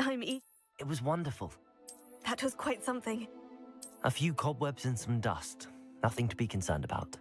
It was wonderful. That was quite something. A few cobwebs and some dust. Nothing to be concerned about.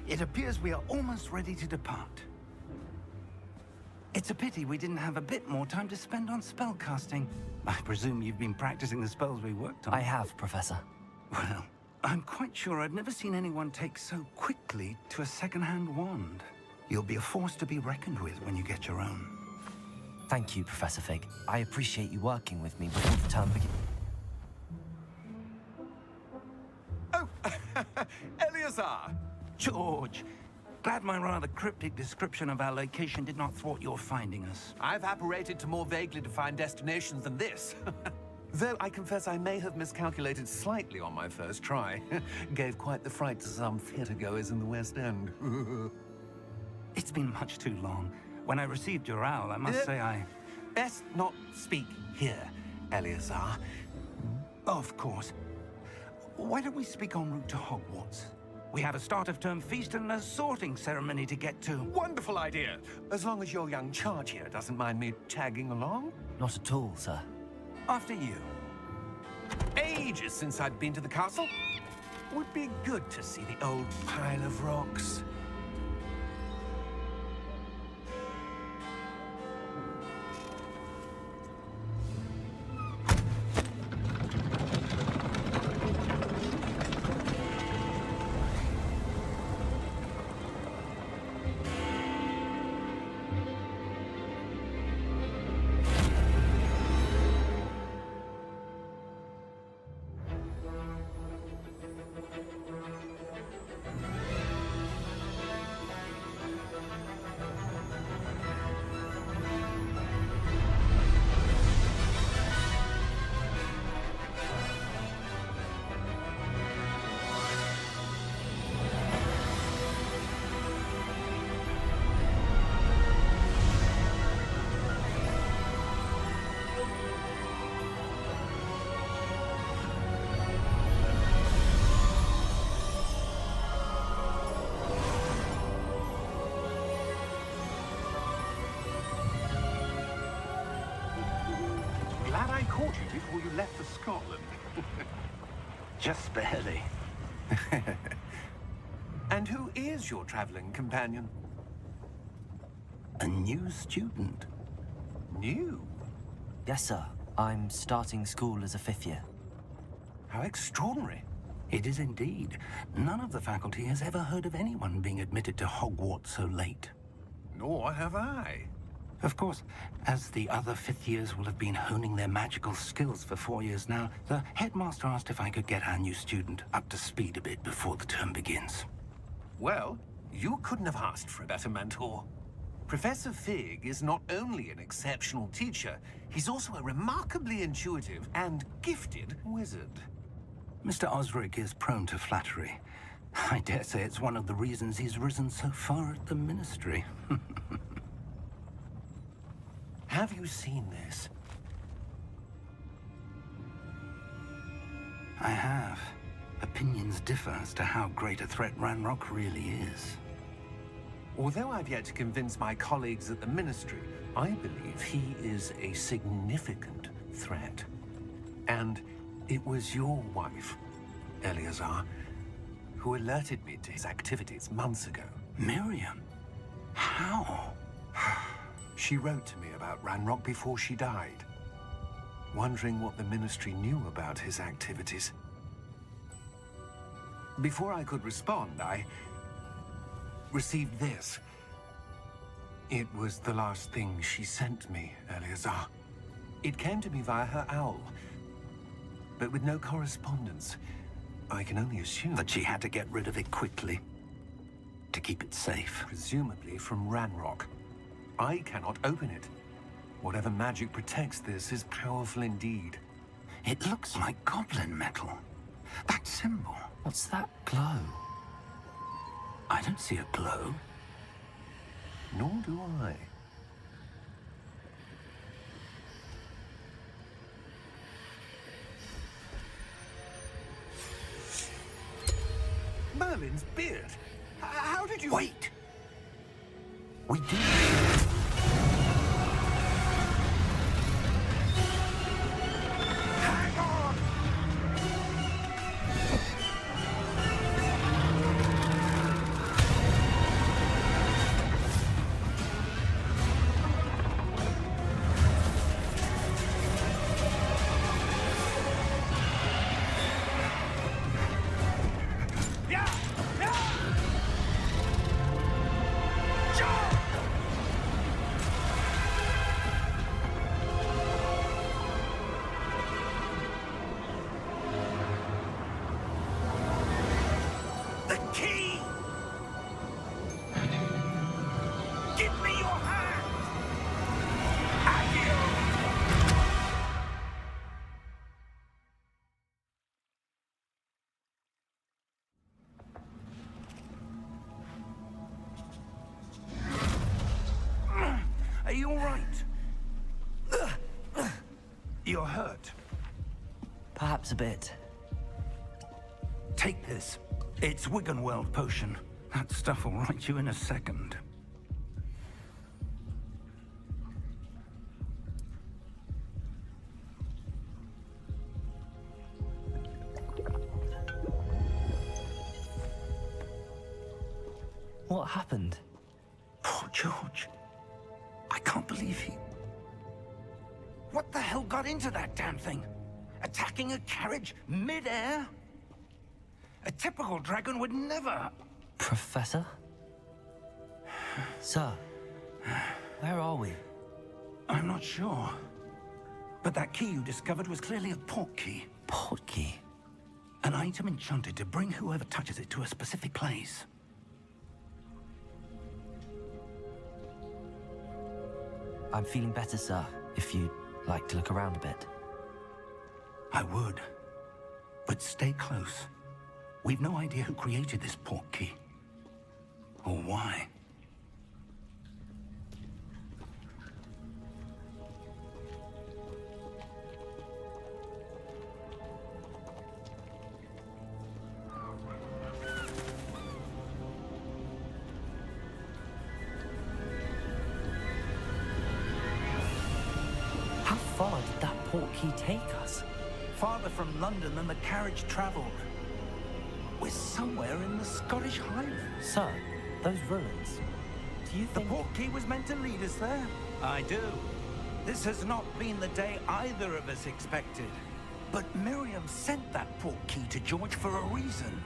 It appears we are almost ready to depart. It's a pity we didn't have a bit more time to spend on spellcasting. I presume you've been practicing the spells we worked on. I have, Professor. Well, I'm quite sure I've never seen anyone take so quickly to a second-hand wand. You'll be a force to be reckoned with when you get your own. Thank you, Professor Fig. I appreciate you working with me before the term begins. Oh, Eleazar! George, glad my rather cryptic description of our location did not thwart your finding us. I've apparated to more vaguely defined destinations than this. Though I confess I may have miscalculated slightly on my first try. Gave quite the fright to some theatergoers in the West End. It's been much too long. When I received your owl, I must say I... Best not speak here, Eleazar. Of course. Why don't we speak en route to Hogwarts? We have a start-of-term feast and a sorting ceremony to get to. Wonderful idea! As long as your young charge here doesn't mind me tagging along. Not at all, sir. After you. Ages since I'd been to the castle. Would be good to see the old pile of rocks. Glad I caught you before you left for Scotland. Just barely. And who is your traveling companion? A new student. New? Yes, sir. I'm starting school as a 5th year. How extraordinary. It is indeed. None of the faculty has ever heard of anyone being admitted to Hogwarts so late. Nor have I. Of course, as the other 5th years will have been honing their magical skills for 4 years now, the headmaster asked if I could get our new student up to speed a bit before the term begins. Well, you couldn't have asked for a better mentor. Professor Fig is not only an exceptional teacher, he's also a remarkably intuitive and gifted wizard. Mr. Osric is prone to flattery. I dare say it's one of the reasons he's risen so far at the Ministry. Have you seen this? I have. Opinions differ as to how great a threat Ranrock really is. Although I've yet to convince my colleagues at the Ministry, I believe he is a significant threat. And it was your wife, Eleazar, who alerted me to his activities months ago. Miriam? How? She wrote to me about Ranrock before she died, wondering what the Ministry knew about his activities. Before I could respond, I received this. It was the last thing she sent me, Eleazar. It came to me via her owl, but with no correspondence. I can only assume That she had to get rid of it quickly, to keep it safe. presumably from Ranrock. I cannot open it. Whatever magic protects this is powerful indeed. It looks like goblin metal. That symbol. What's that glow? I don't see a glow. Nor do I. Merlin's beard! How did you... Wait! We do. Hang on! Yeah! Yeah! Jump! The key! Give me your hand! Accio! Are you all right? You're hurt. Perhaps a bit. Take this. It's Wiggenweld potion. That stuff will right you in a second. What happened? Poor George. I can't believe he... What the hell got into that damn thing? Attacking a carriage mid-air? A typical dragon would never... Professor? Sir, where are we? I'm not sure. But that key you discovered was clearly a portkey. Portkey? An item enchanted to bring whoever touches it to a specific place. I'm feeling better, sir, if you'd like to look around a bit. I would. But stay close. We've no idea who created this portkey. Or why. How far did that portkey take us? Farther from London than the carriage traveled. We're somewhere in the Scottish Highlands. Sir, those ruins. Do you The think... portkey was meant to lead us there? I do. This has not been the day either of us expected. But Miriam sent that portkey to George for a reason.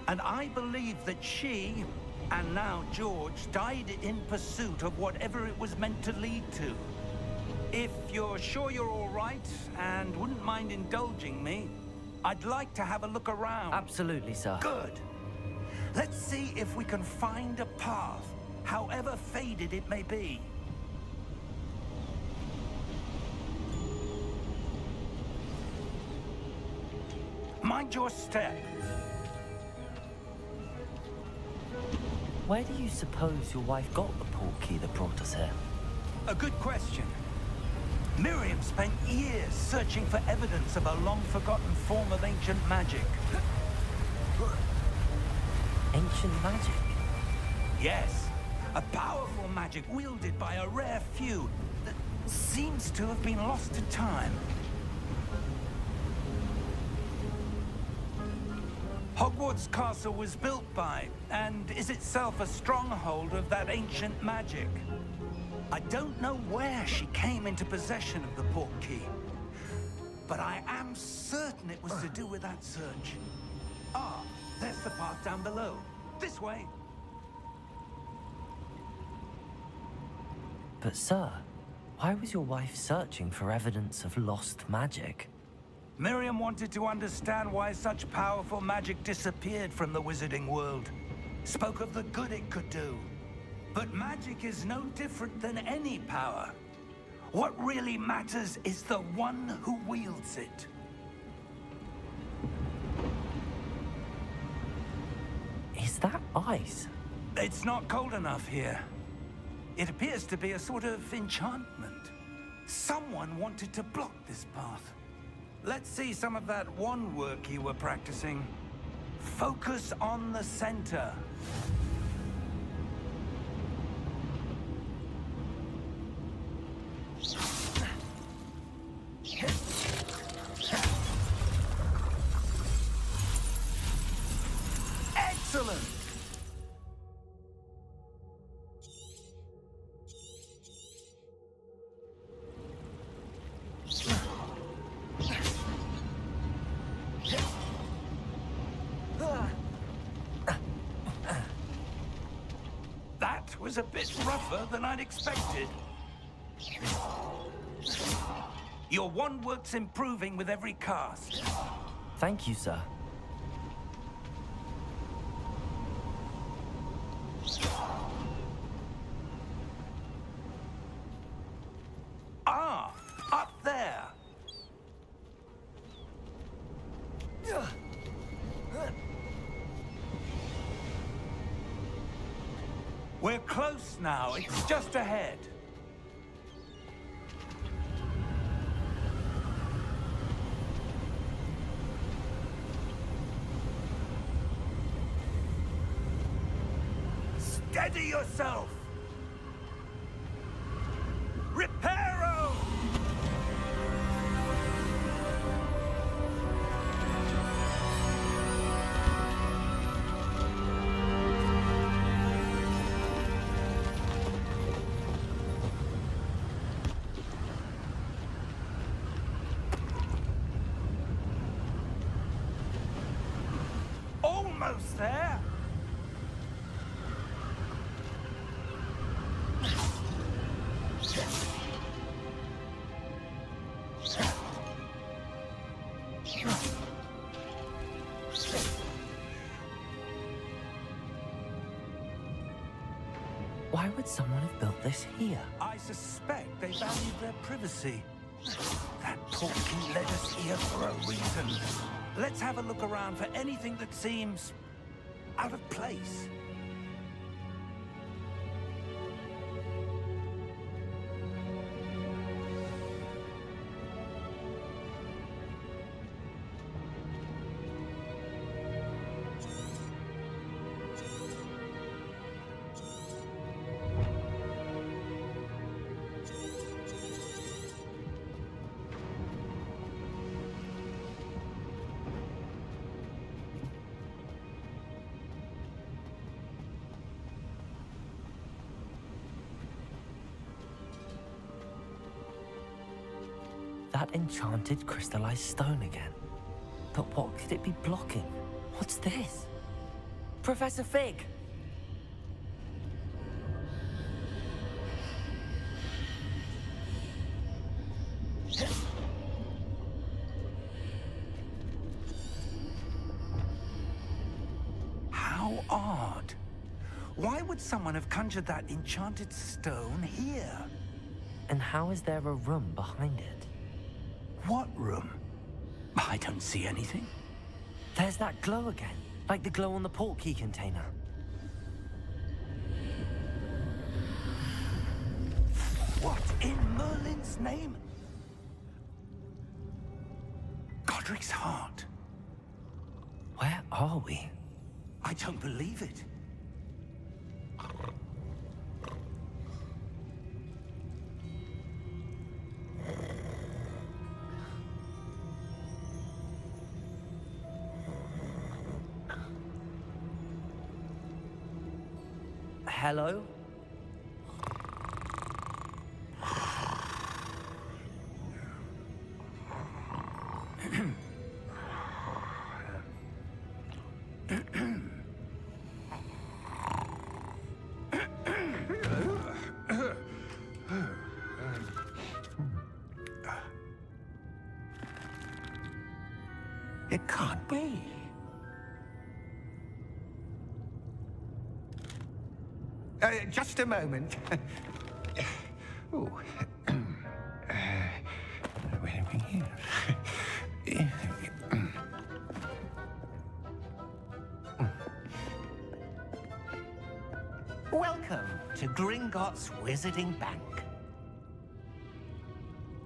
And I believe that she, and now George, died in pursuit of whatever it was meant to lead to. If you're sure you're all right and wouldn't mind indulging me, I'd like to have a look around. Absolutely, sir. Good. Let's see if we can find a path, however faded it may be. Mind your step. Where do you suppose your wife got the portkey that brought us here? A good question. Miriam spent years searching for evidence of a long-forgotten form of ancient magic. Ancient magic? Yes, a powerful magic wielded by a rare few that seems to have been lost to time. Hogwarts Castle was built by, and is itself a stronghold of that ancient magic. I don't know where she came into possession of the portkey, but I am certain it was to do with that search. Ah, there's the path down below. This way. But sir, why was your wife searching for evidence of lost magic? Miriam wanted to understand why such powerful magic disappeared from the wizarding world. Spoke of the good it could do. But magic is no different than any power. What really matters is the one who wields it. Is that ice? It's not cold enough here. It appears to be a sort of enchantment. Someone wanted to block this path. Let's see some of that wand work you were practicing. Focus on the center. Excellent! That was a bit rougher than I'd expected. Your wand work's improving with every cast. Thank you, sir. Ah, up there. We're close now. It's just ahead. Steady yourself! Reparo! Almost there! Why would someone have built this here? I suspect they valued their privacy. That portkey led us here for a reason. Let's have a look around for anything that seems out of place. That enchanted crystallized stone again. But what could it be blocking? What's this? Professor Fig! How odd. Why would someone have conjured that enchanted stone here? And how is there a room behind it? What room? I don't see anything. There's that glow again, like the glow on the portkey container. What in Merlin's name? Godric's heart. Where are we? I don't believe it. Hello? It can't be. Just a moment. Ooh. Wait a minute. Welcome to Gringotts Wizarding Bank.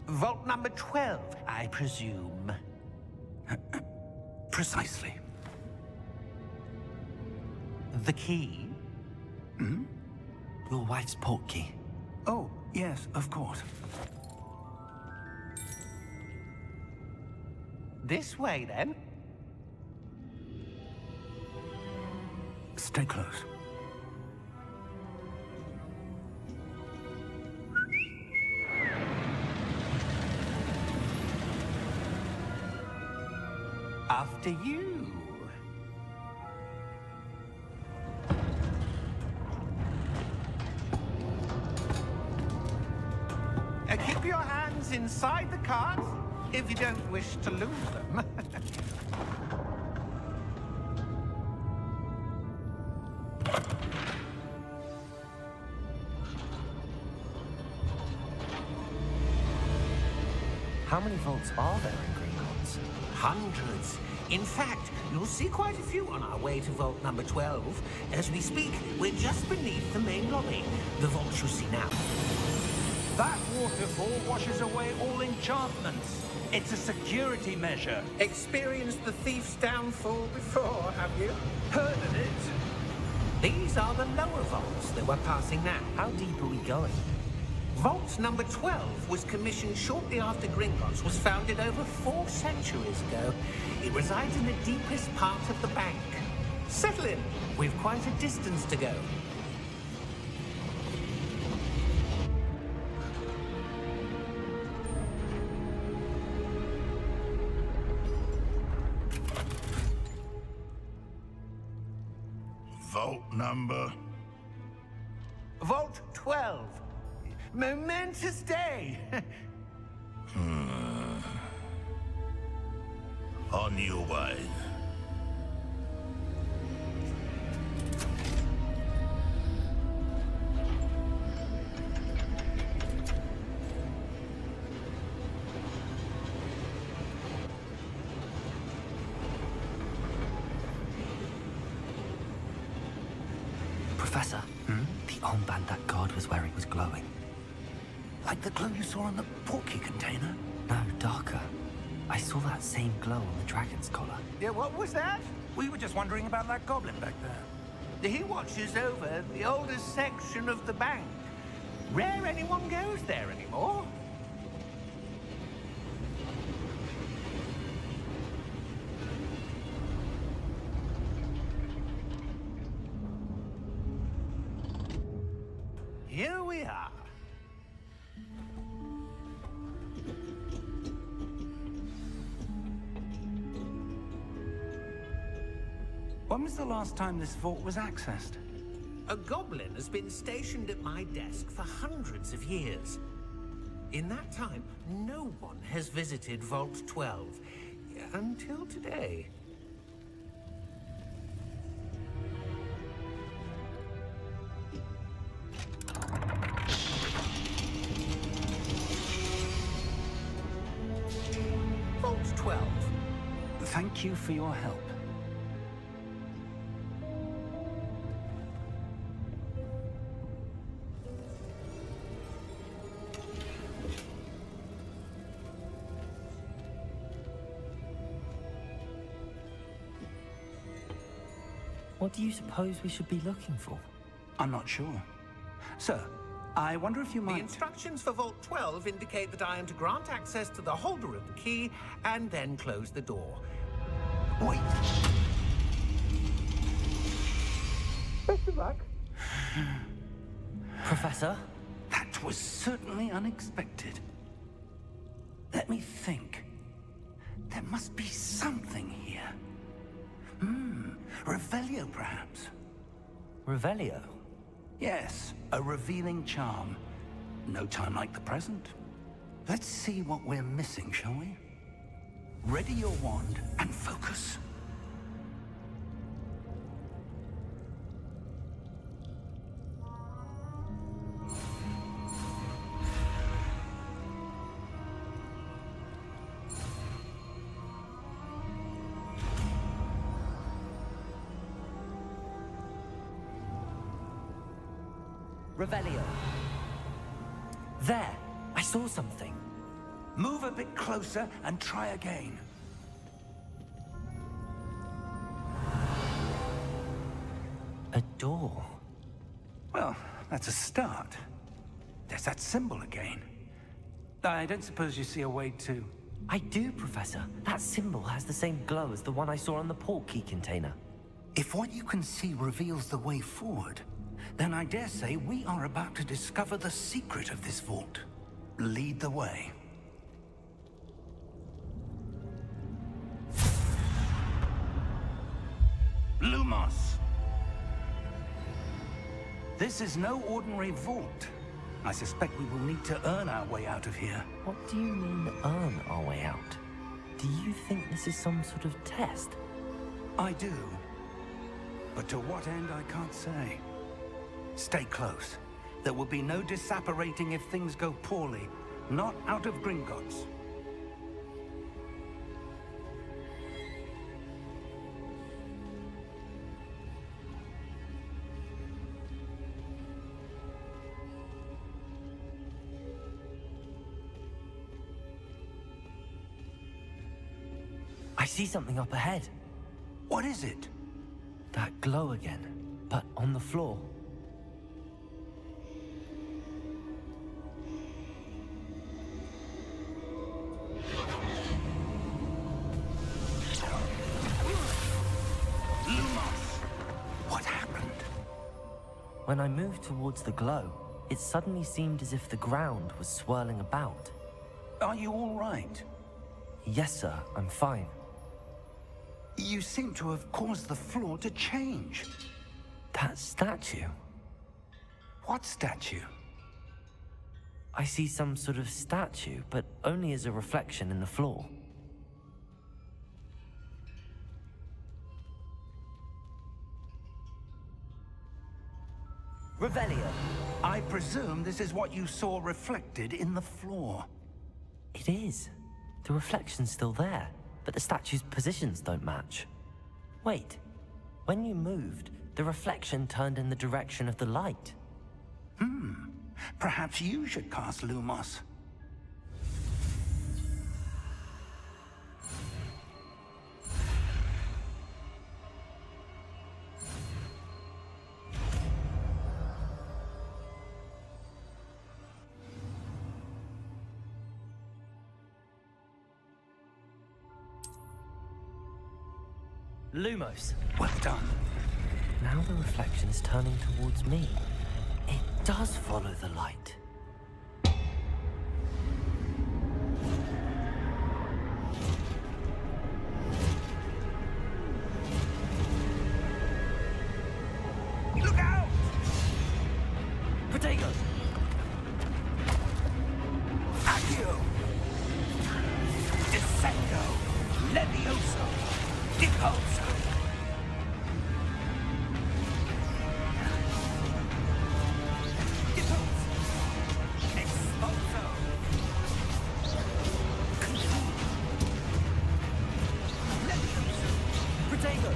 Vault number 12, I presume. Precisely. The key? Hmm? Your wife's portkey. Oh, yes, of course. This way, then. Stay close. After you. Keep your hands inside the cart if you don't wish to lose them. How many vaults are there in Gringotts? Hundreds. In fact, you'll see quite a few on our way to vault number 12. As we speak, we're just beneath the main lobby. The vault you see now. That waterfall washes away all enchantments. It's a security measure. Experienced the thief's downfall before, have you? Heard of it? These are the lower vaults that we're passing now. How deep are we going? Vault number 12 was commissioned shortly after Gringotts was founded over 4 centuries ago. It resides in the deepest part of the bank. Settle in. We've quite a distance to go. Vault number? Vault 12. Momentous day. On your way. Professor, the armband that guard was wearing was glowing. Like the glow you saw on the portkey container? No, darker. I saw that same glow on the dragon's collar. Yeah, what was that? We were just wondering about that goblin back there. He watches over the oldest section of the bank. Rare anyone goes there anymore. Here we are. When was the last time this vault was accessed? A goblin has been stationed at my desk for hundreds of years. In that time, no one has visited Vault 12. Until today. Vault 12. Thank you for your help. What do you suppose we should be looking for? I'm not sure. Sir, I wonder if you The might... instructions for Vault 12 indicate that I am to grant access to the holder of the key and then close the door. Wait. Best of luck. Professor? That was certainly unexpected. Let me think. There must be something here. Revelio, perhaps? Revelio? Yes, a revealing charm. No time like the present. Let's see what we're missing, shall we? Ready your wand and focus. Revelio. There! I saw something. Move a bit closer and try again. A door. Well, that's a start. There's that symbol again. I don't suppose you see a way to... I do, Professor. That symbol has the same glow as the one I saw on the portkey container. If what you can see reveals the way forward, then I dare say we are about to discover the secret of this vault. Lead the way. Lumos! This is no ordinary vault. I suspect we will need to earn our way out of here. What do you mean, earn our way out? Do you think this is some sort of test? I do. But to what end, I can't say. Stay close. There will be no disapparating if things go poorly. Not out of Gringotts. I see something up ahead. What is it? That glow again, but on the floor. Lumos! What happened? When I moved towards the glow, it suddenly seemed as if the ground was swirling about. Are you all right? Yes, sir, I'm fine. You seem to have caused the floor to change. That statue? What statue? I see some sort of statue, but only as a reflection in the floor. Revelio. I presume this is what you saw reflected in the floor. It is. The reflection's still there, but the statue's positions don't match. Wait, when you moved, the reflection turned in the direction of the light. Perhaps you should cast Lumos. Lumos. Well done. Now the reflection is turning towards me. It does follow the light. Look out! Protego! Accio! Descendo! Levioso! Deposo! Protego!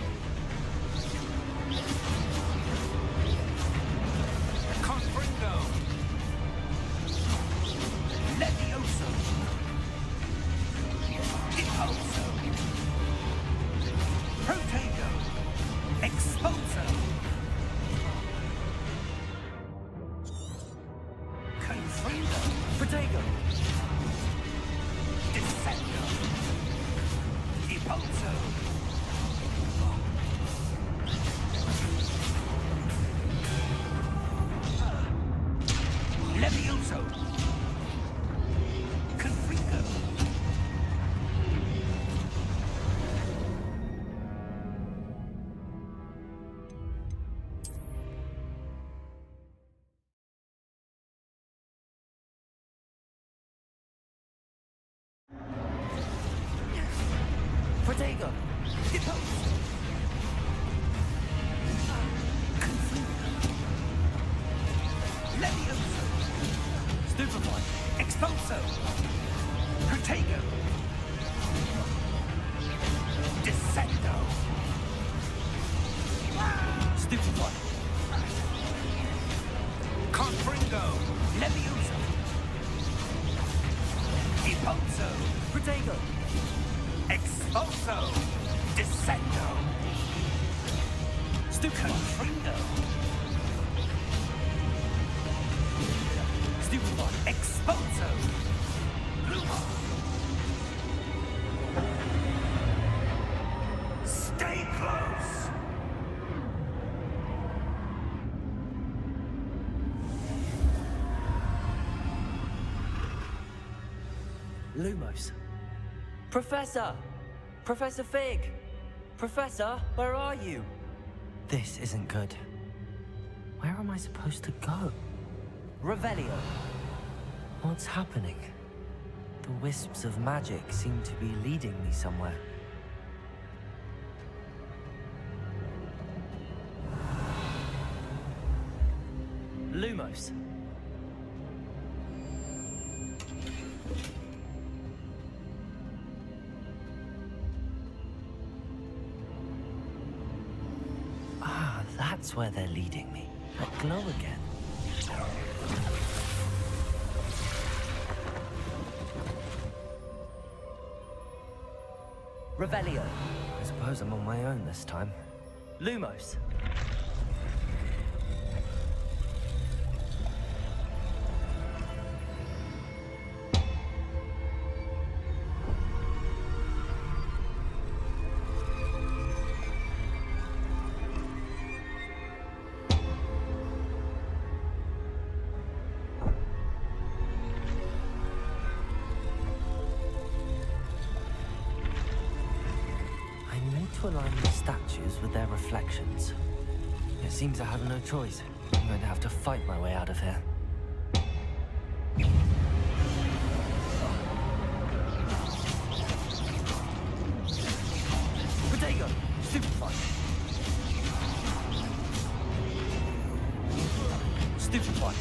Confringo! Levioso! Deposo! Protego! Exposo! Confringo! Protego! Descendo! Deposo! Levioso! Confringo! Protego! Depose! Levioso! Stupefy! Expulso! Protego! Descendo! Stupefy! Confringo! Levioso! Depulso! Protego! Expulso! Descendo! Confringo! Stupefy! Expulso! Luma! Stay close! Lumos. Professor! Professor Fig! Professor, where are you? This isn't good. Where am I supposed to go? Revelio! What's happening? The wisps of magic seem to be leading me somewhere. Lumos. Ah, that's where they're leading me. That glow again. Revelio. I suppose I'm on my own this time. Lumos. To align the statues with their reflections. It seems I have no choice. I'm going to have to fight my way out of here. Protego! Stupefy! Stupefy!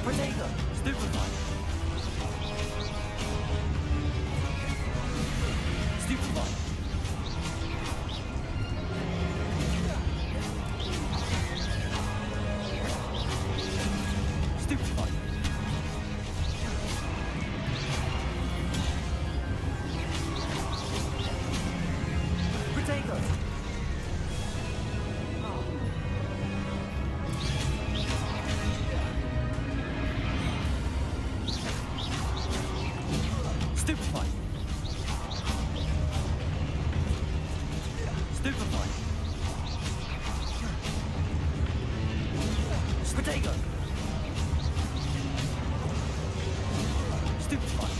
Protego! Stupefy! Stupefy! Stupefy! Protego! Stupefy! Stupefy! Protego! Stupefy!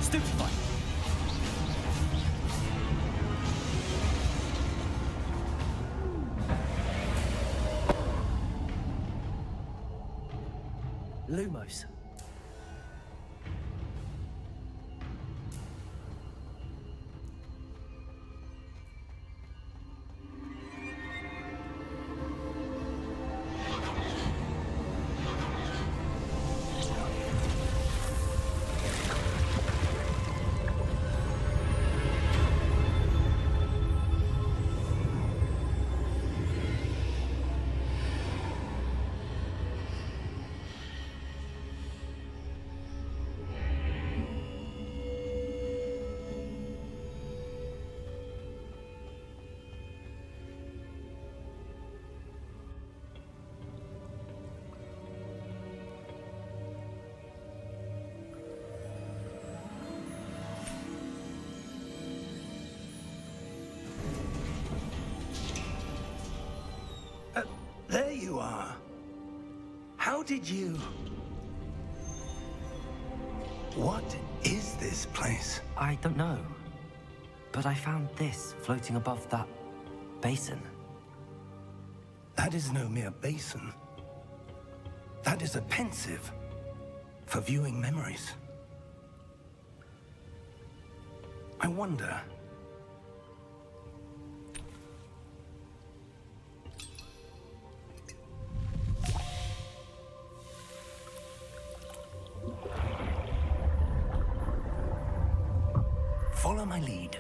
Stupefy! Lumos. There you are. How did you... What is this place? I don't know. But I found this floating above that basin. That is no mere basin. That is a pensive for viewing memories. I wonder... Follow my lead.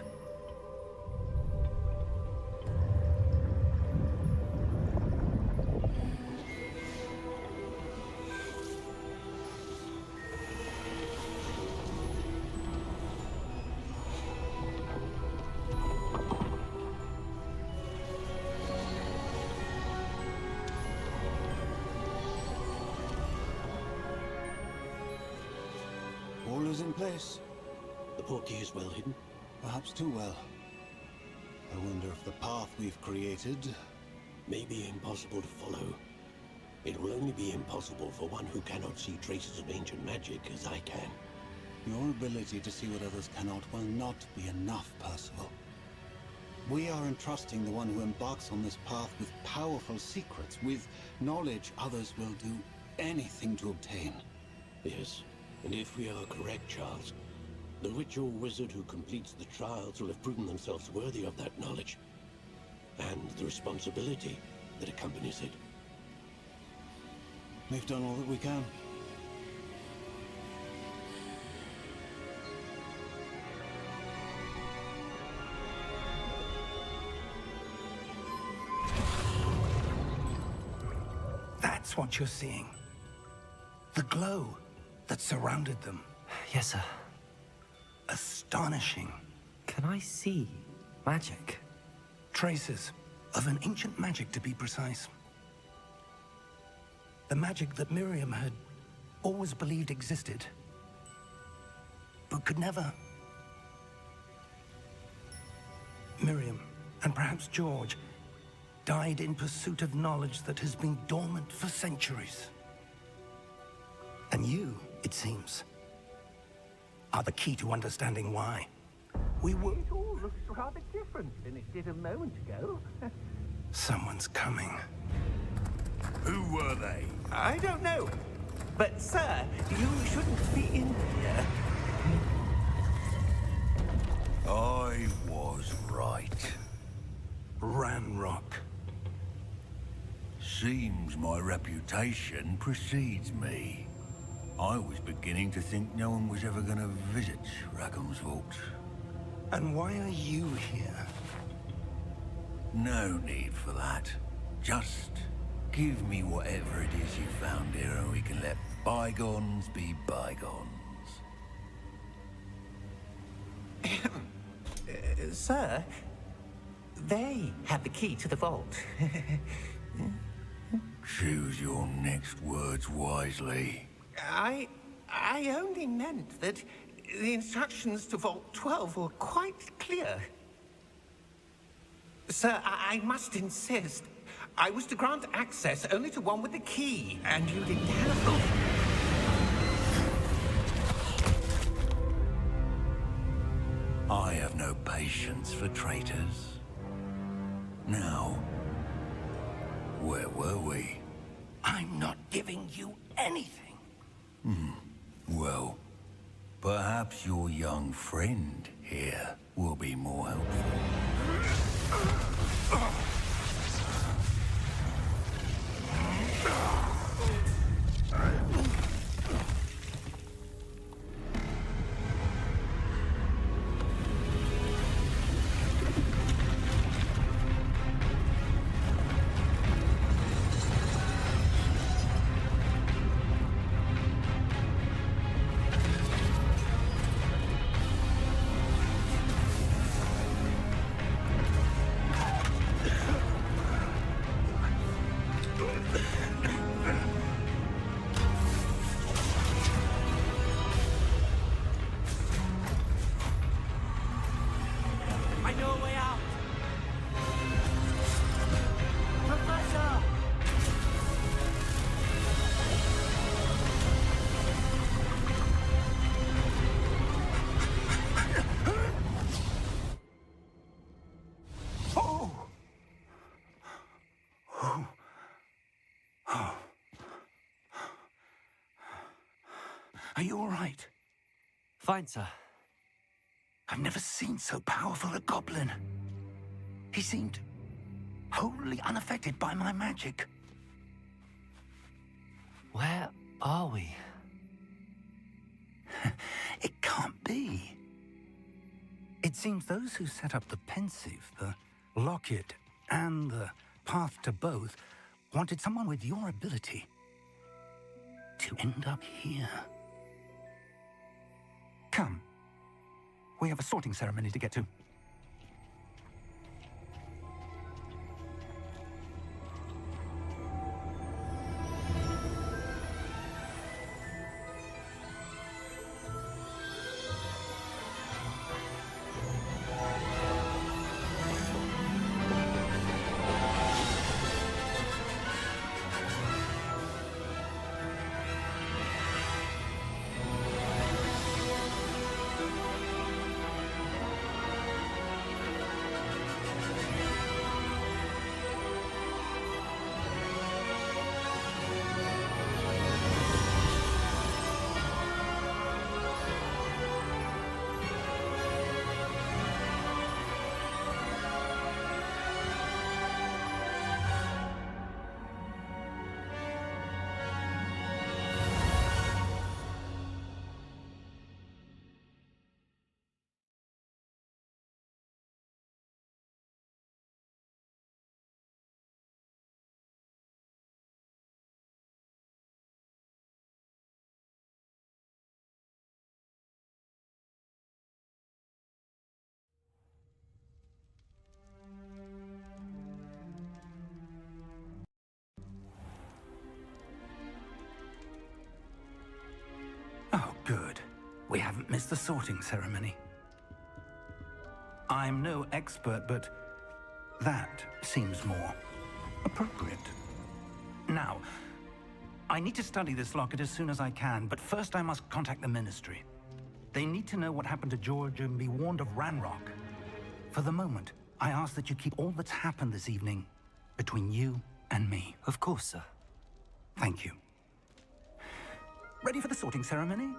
All is in place. The portkey is well hidden. Perhaps too well. I wonder if the path we've created... May be impossible to follow. It will only be impossible for one who cannot see traces of ancient magic as I can. Your ability to see what others cannot will not be enough, Percival. We are entrusting the one who embarks on this path with powerful secrets, with knowledge others will do anything to obtain. Yes, and if we are correct, Charles, the witch or wizard who completes the trials will have proven themselves worthy of that knowledge, and the responsibility that accompanies it. We've done all that we can. That's what you're seeing. The glow that surrounded them. Yes, sir. Astonishing. Can I see magic? Traces of an ancient magic, to be precise. The magic that Miriam had always believed existed, but could never. Miriam, and perhaps George, died in pursuit of knowledge that has been dormant for centuries. And you, it seems, are the key to understanding why. We were... It all looks rather different than it did a moment ago. Someone's coming. Who were they? I don't know. But, sir, you shouldn't be in here. I was right. Ranrock. Seems my reputation precedes me. I was beginning to think no one was ever gonna visit Rackham's vault. And why are you here? No need for that. Just give me whatever it is you found here and we can let bygones be bygones. Sir, they have the key to the vault. Choose your next words wisely. I only meant that the instructions to Vault 12 were quite clear. Sir, I must insist. I was to grant access only to one with the key, and you didn't have them. I have no patience for traitors. Now, where were we? I'm not giving you anything. Well, perhaps your young friend here will be more helpful. Are you all right? Fine, sir. I've never seen so powerful a goblin. He seemed wholly unaffected by my magic. Where are we? It can't be. It seems those who set up the pensive, the locket, and the path to both wanted someone with your ability to end up here. Come. We have a sorting ceremony to get to. Oh, good. We haven't missed the sorting ceremony. I'm no expert, but that seems more appropriate. Now, I need to study this locket as soon as I can, but first I must contact the Ministry. They need to know what happened to George and be warned of Ranrock. For the moment, I ask that you keep all that's happened this evening between you and me. Of course, sir. Thank you. Ready for the sorting ceremony?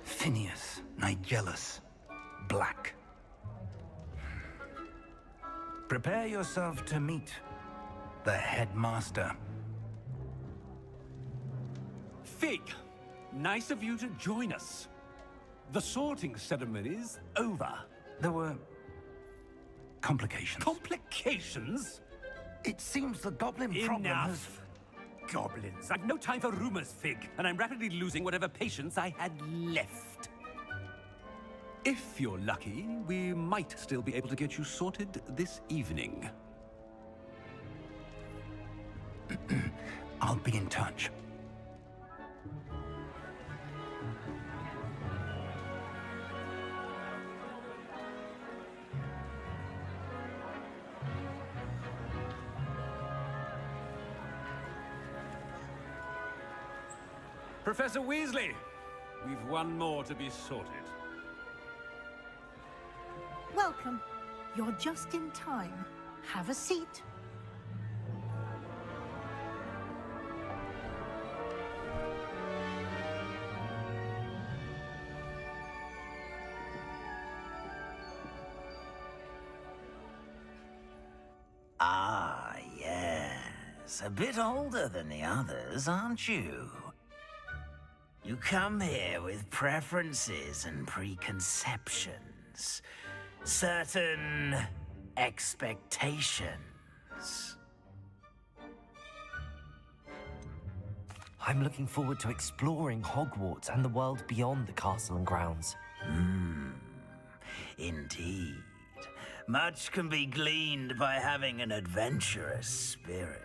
Phineas, Nigellus, Black. Prepare yourself to meet the headmaster. Fig, nice of you to join us. The sorting ceremony's over. There were complications. Complications? It seems the goblin problem has... Enough. Goblins. I've no time for rumors, Fig, and I'm rapidly losing whatever patience I had left. If you're lucky, we might still be able to get you sorted this evening. I'll be in touch. Professor Weasley, we've one more to be sorted. Welcome. You're just in time. Have a seat. Ah, yes. A bit older than the others, aren't you? You come here with preferences and preconceptions. Certain expectations. I'm looking forward to exploring Hogwarts and the world beyond the castle and grounds. Indeed. Much can be gleaned by having an adventurous spirit,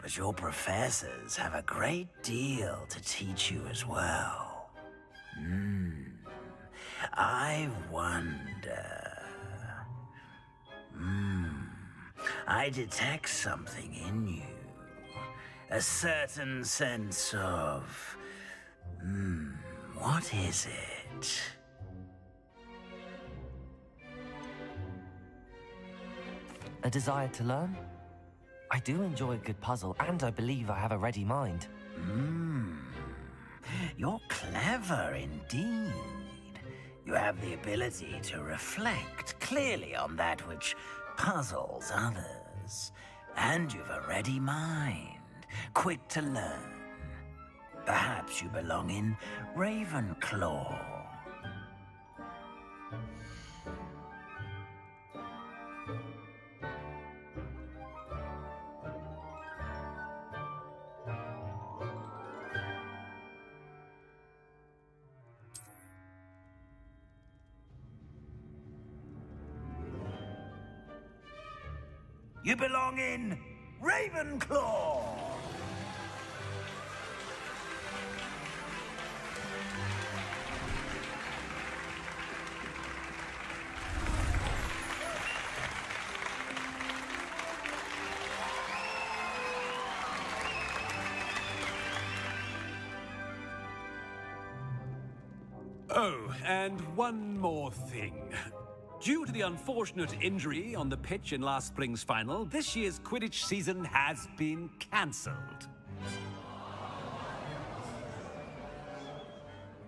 but your professors have a great deal to teach you as well. I wonder... I detect something in you. A certain sense of... what is it? A desire to learn? I do enjoy a good puzzle, and I believe I have a ready mind. You're clever indeed. You have the ability to reflect clearly on that which puzzles others. And you've a ready mind, quick to learn. Perhaps you belong in Ravenclaw. You belong in Ravenclaw! Oh, and one more thing. Due to the unfortunate injury on the pitch in last spring's final, this year's Quidditch season has been cancelled.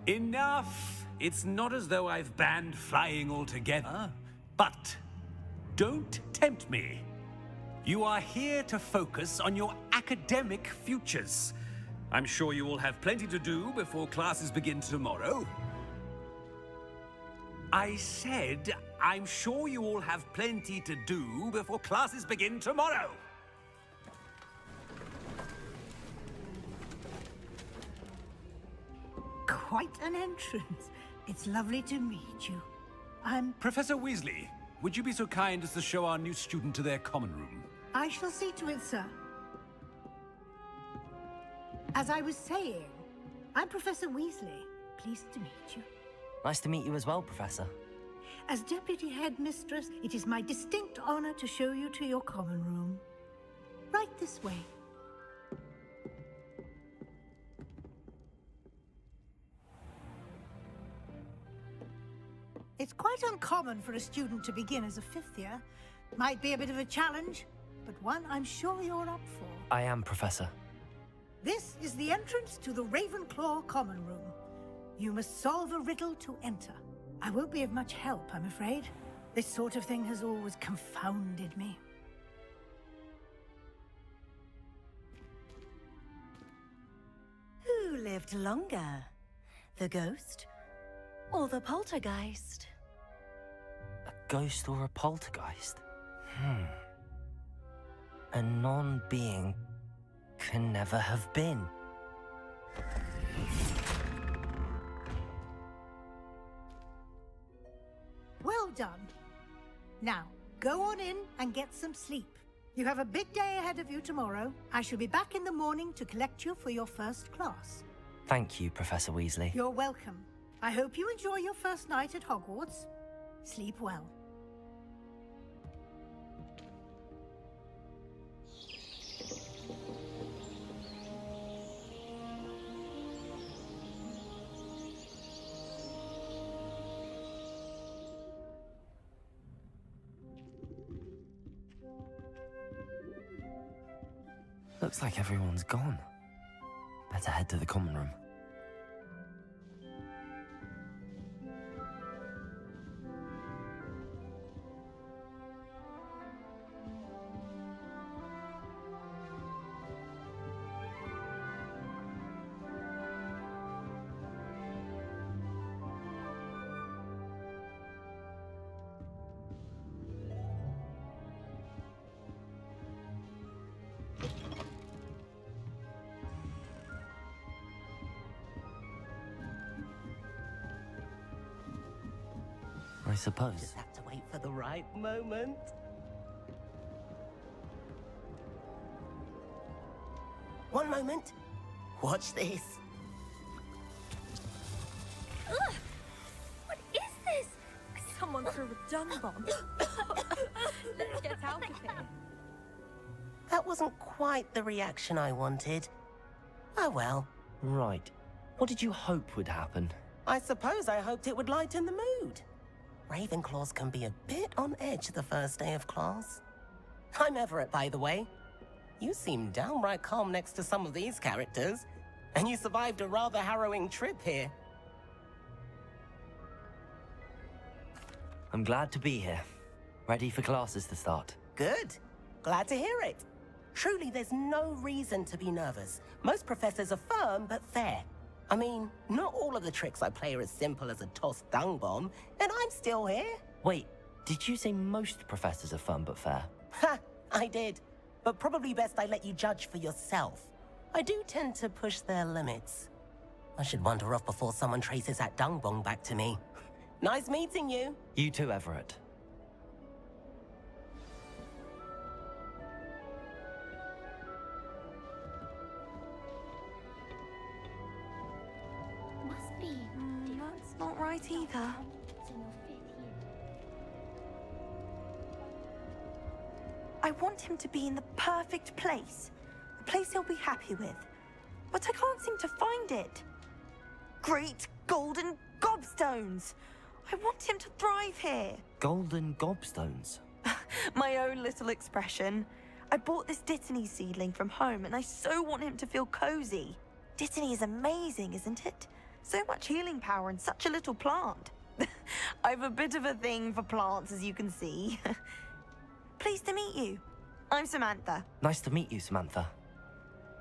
Enough! It's not as though I've banned flying altogether, but don't tempt me. You are here to focus on your academic futures. I'm sure you will have plenty to do before classes begin tomorrow. I said, I'm sure you all have plenty to do before classes begin tomorrow. Quite an entrance. It's lovely to meet you. I'm... Professor Weasley, would you be so kind as to show our new student to their common room? I shall see to it, sir. As I was saying, I'm Professor Weasley. Pleased to meet you. Nice to meet you as well, Professor. As Deputy Headmistress, it is my distinct honor to show you to your common room. Right this way. It's quite uncommon for a student to begin as a fifth year. Might be a bit of a challenge, but one I'm sure you're up for. I am, Professor. This is the entrance to the Ravenclaw common room. You must solve a riddle to enter. I won't be of much help, I'm afraid. This sort of thing has always confounded me. Who lived longer? The ghost or the poltergeist? A ghost or a poltergeist? A non-being can never have been. Well done. Now, go on in and get some sleep. You have a big day ahead of you tomorrow. I shall be back in the morning to collect you for your first class. Thank you, Professor Weasley. You're welcome. I hope you enjoy your first night at Hogwarts. Sleep well. Looks like everyone's gone. Better head to the common room. I suppose. Just have to wait for the right moment. One moment. Watch this. Ugh! What is this? Someone threw a dung bomb. Let's get out of here. That wasn't quite the reaction I wanted. Oh well. Right. What did you hope would happen? I suppose I hoped it would lighten the mood. Ravenclaws can be a bit on edge the first day of class. I'm Everett, by the way. You seem downright calm next to some of these characters, and you survived a rather harrowing trip here. I'm glad to be here. Ready for classes to start. Good. Glad to hear it. Truly, there's no reason to be nervous. Most professors are firm but fair. I mean, not all of the tricks I play are as simple as a tossed dung bomb, and I'm still here. Wait, did you say most professors are fun but fair? Ha! I did. But probably best I let you judge for yourself. I do tend to push their limits. I should wander off before someone traces that dung bomb back to me. Nice meeting you. You too, Everett. Must be. That's not right either. I want him to be in the perfect place. A place he'll be happy with. But I can't seem to find it. Great golden gobstones! I want him to thrive here. Golden gobstones? My own little expression. I bought this Dittany seedling from home and I so want him to feel cozy. Dittany is amazing, isn't it? So much healing power in such a little plant. I've a bit of a thing for plants, as you can see. Pleased to meet you. I'm Samantha. Nice to meet you, Samantha.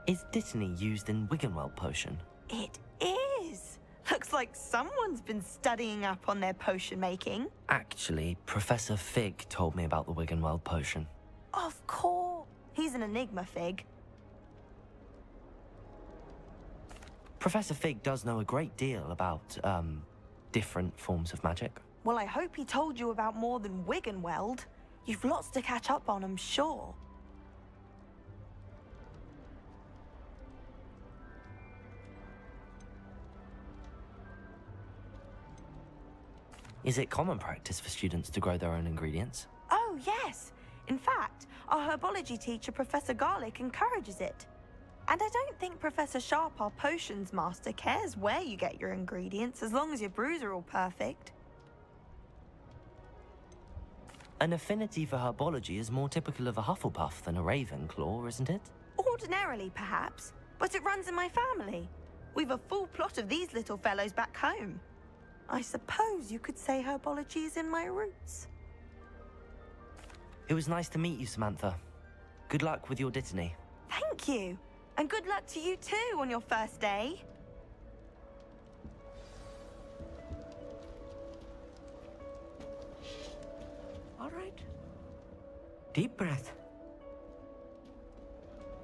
Is Dittany used in Wiggenweld potion? It is. Looks like someone's been studying up on their potion making. Actually, Professor Fig told me about the Wiggenweld potion. Of course. He's an enigma, Fig. Professor Fig does know a great deal about, different forms of magic. Well, I hope he told you about more than Wiggenweld. You've lots to catch up on, I'm sure. Is it common practice for students to grow their own ingredients? Oh, yes. In fact, our herbology teacher, Professor Garlick, encourages it. And I don't think Professor Sharp, our potions master, cares where you get your ingredients, as long as your brews are all perfect. An affinity for herbology is more typical of a Hufflepuff than a Ravenclaw, isn't it? Ordinarily, perhaps, but it runs in my family. We've a full plot of these little fellows back home. I suppose you could say herbology is in my roots. It was nice to meet you, Samantha. Good luck with your Dittany. Thank you. And good luck to you too on your first day. All right. Deep breath.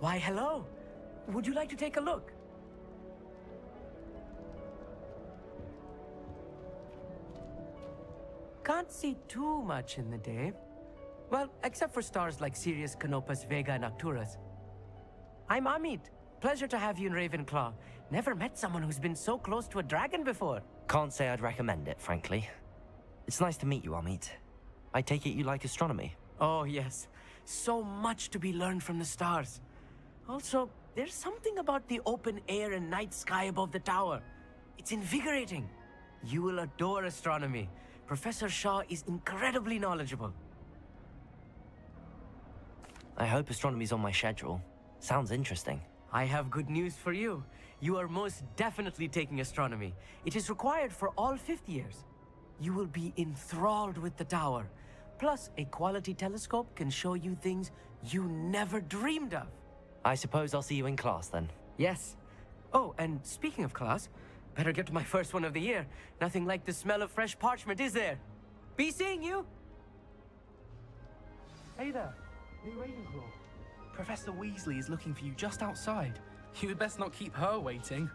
Why, hello. Would you like to take a look? Can't see too much in the day. Well, except for stars like Sirius, Canopus, Vega, and Arcturus. I'm Amit. Pleasure to have you in Ravenclaw. Never met someone who's been so close to a dragon before. Can't say I'd recommend it, frankly. It's nice to meet you, Amit. I take it you like astronomy? Oh, yes. So much to be learned from the stars. Also, there's something about the open air and night sky above the tower. It's invigorating. You will adore astronomy. Professor Shaw is incredibly knowledgeable. I hope astronomy's on my schedule. Sounds interesting. I have good news for you. You are most definitely taking astronomy. It is required for all fifth years. You will be enthralled with the tower. Plus, a quality telescope can show you things you never dreamed of. I suppose I'll see you in class then. Yes. Oh, and speaking of class, better get to my first one of the year. Nothing like the smell of fresh parchment, is there? Be seeing you! Hey there, new Ravenclaw. Professor Weasley is looking for you just outside. You had best not keep her waiting.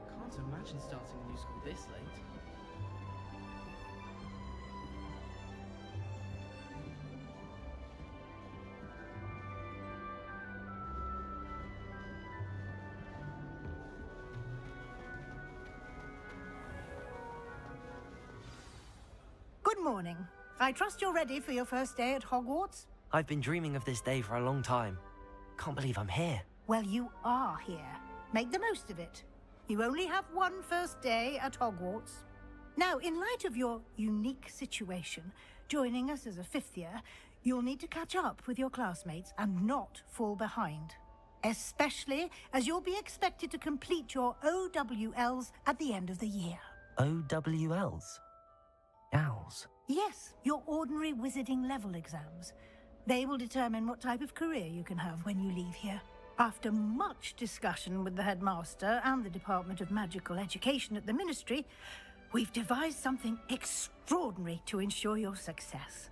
Can't imagine starting a new school this late. morning. I trust you're ready for your first day at Hogwarts? I've been dreaming of this day for a long time. Can't believe I'm here. Well, you are here. Make the most of it. You only have one first day at Hogwarts. Now, in light of your unique situation, joining us as a fifth year, you'll need to catch up with your classmates and not fall behind. Especially as you'll be expected to complete your OWLs at the end of the year. OWLs? Owls? Yes, your ordinary wizarding level exams. They will determine what type of career you can have when you leave here. After much discussion with the headmaster and the Department of Magical Education at the Ministry, we've devised something extraordinary to ensure your success.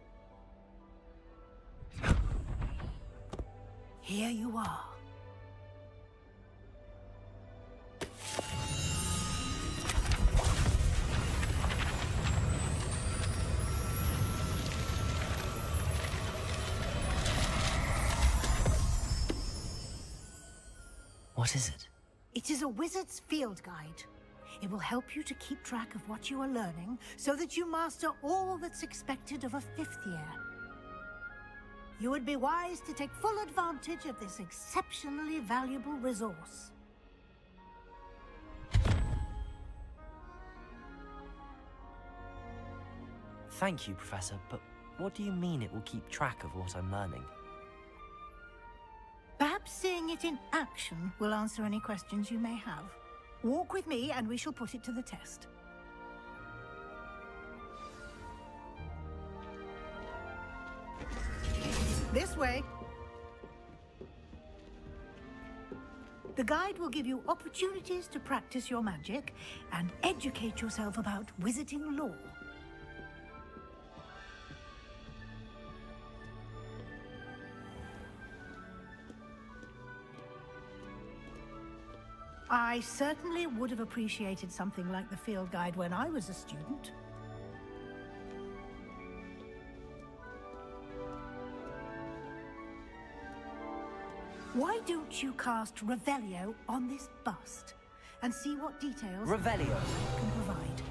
Here you are. What is it? It is a wizard's field guide. It will help you to keep track of what you are learning so that you master all that's expected of a fifth year. You would be wise to take full advantage of this exceptionally valuable resource. Thank you, Professor, but what do you mean it will keep track of what I'm learning? Perhaps seeing it in action will answer any questions you may have. Walk with me and we shall put it to the test. This way. The guide will give you opportunities to practice your magic and educate yourself about wizarding lore. I certainly would have appreciated something like the field guide when I was a student. Why don't you cast Revelio on this bust and see what details Revelio can provide?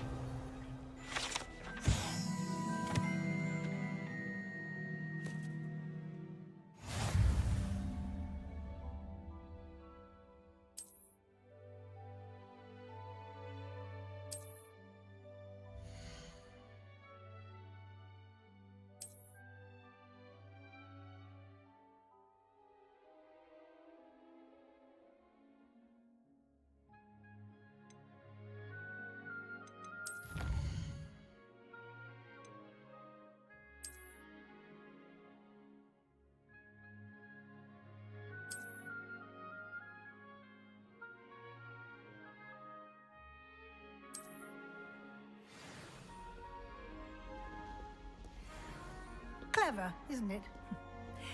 Clever, isn't it?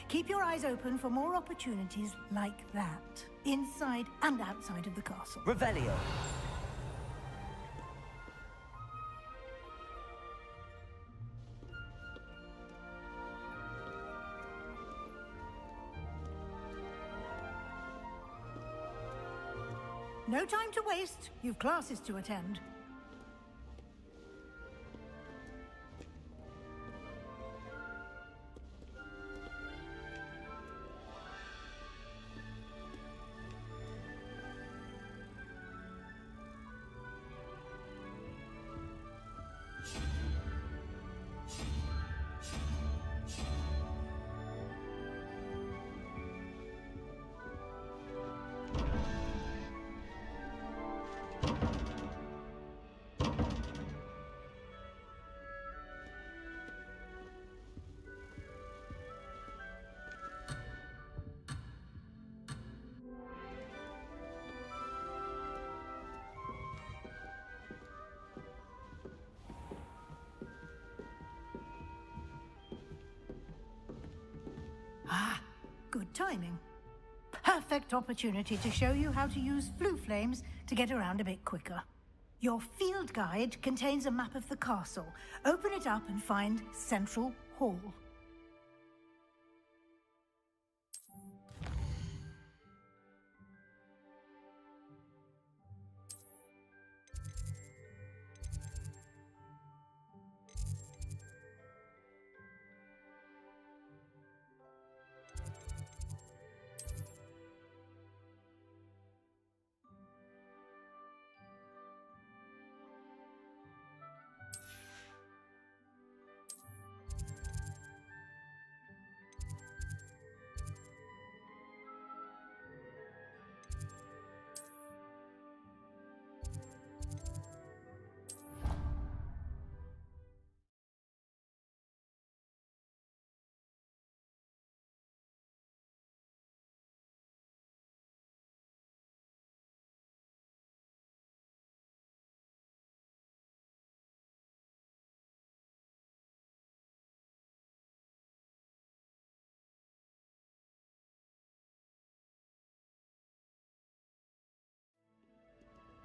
Keep your eyes open for more opportunities like that, inside and outside of the castle. Revelio. No time to waste. You've classes to attend. Ah, good timing. Perfect opportunity to show you how to use flue flames to get around a bit quicker. Your field guide contains a map of the castle. Open it up and find Central Hall.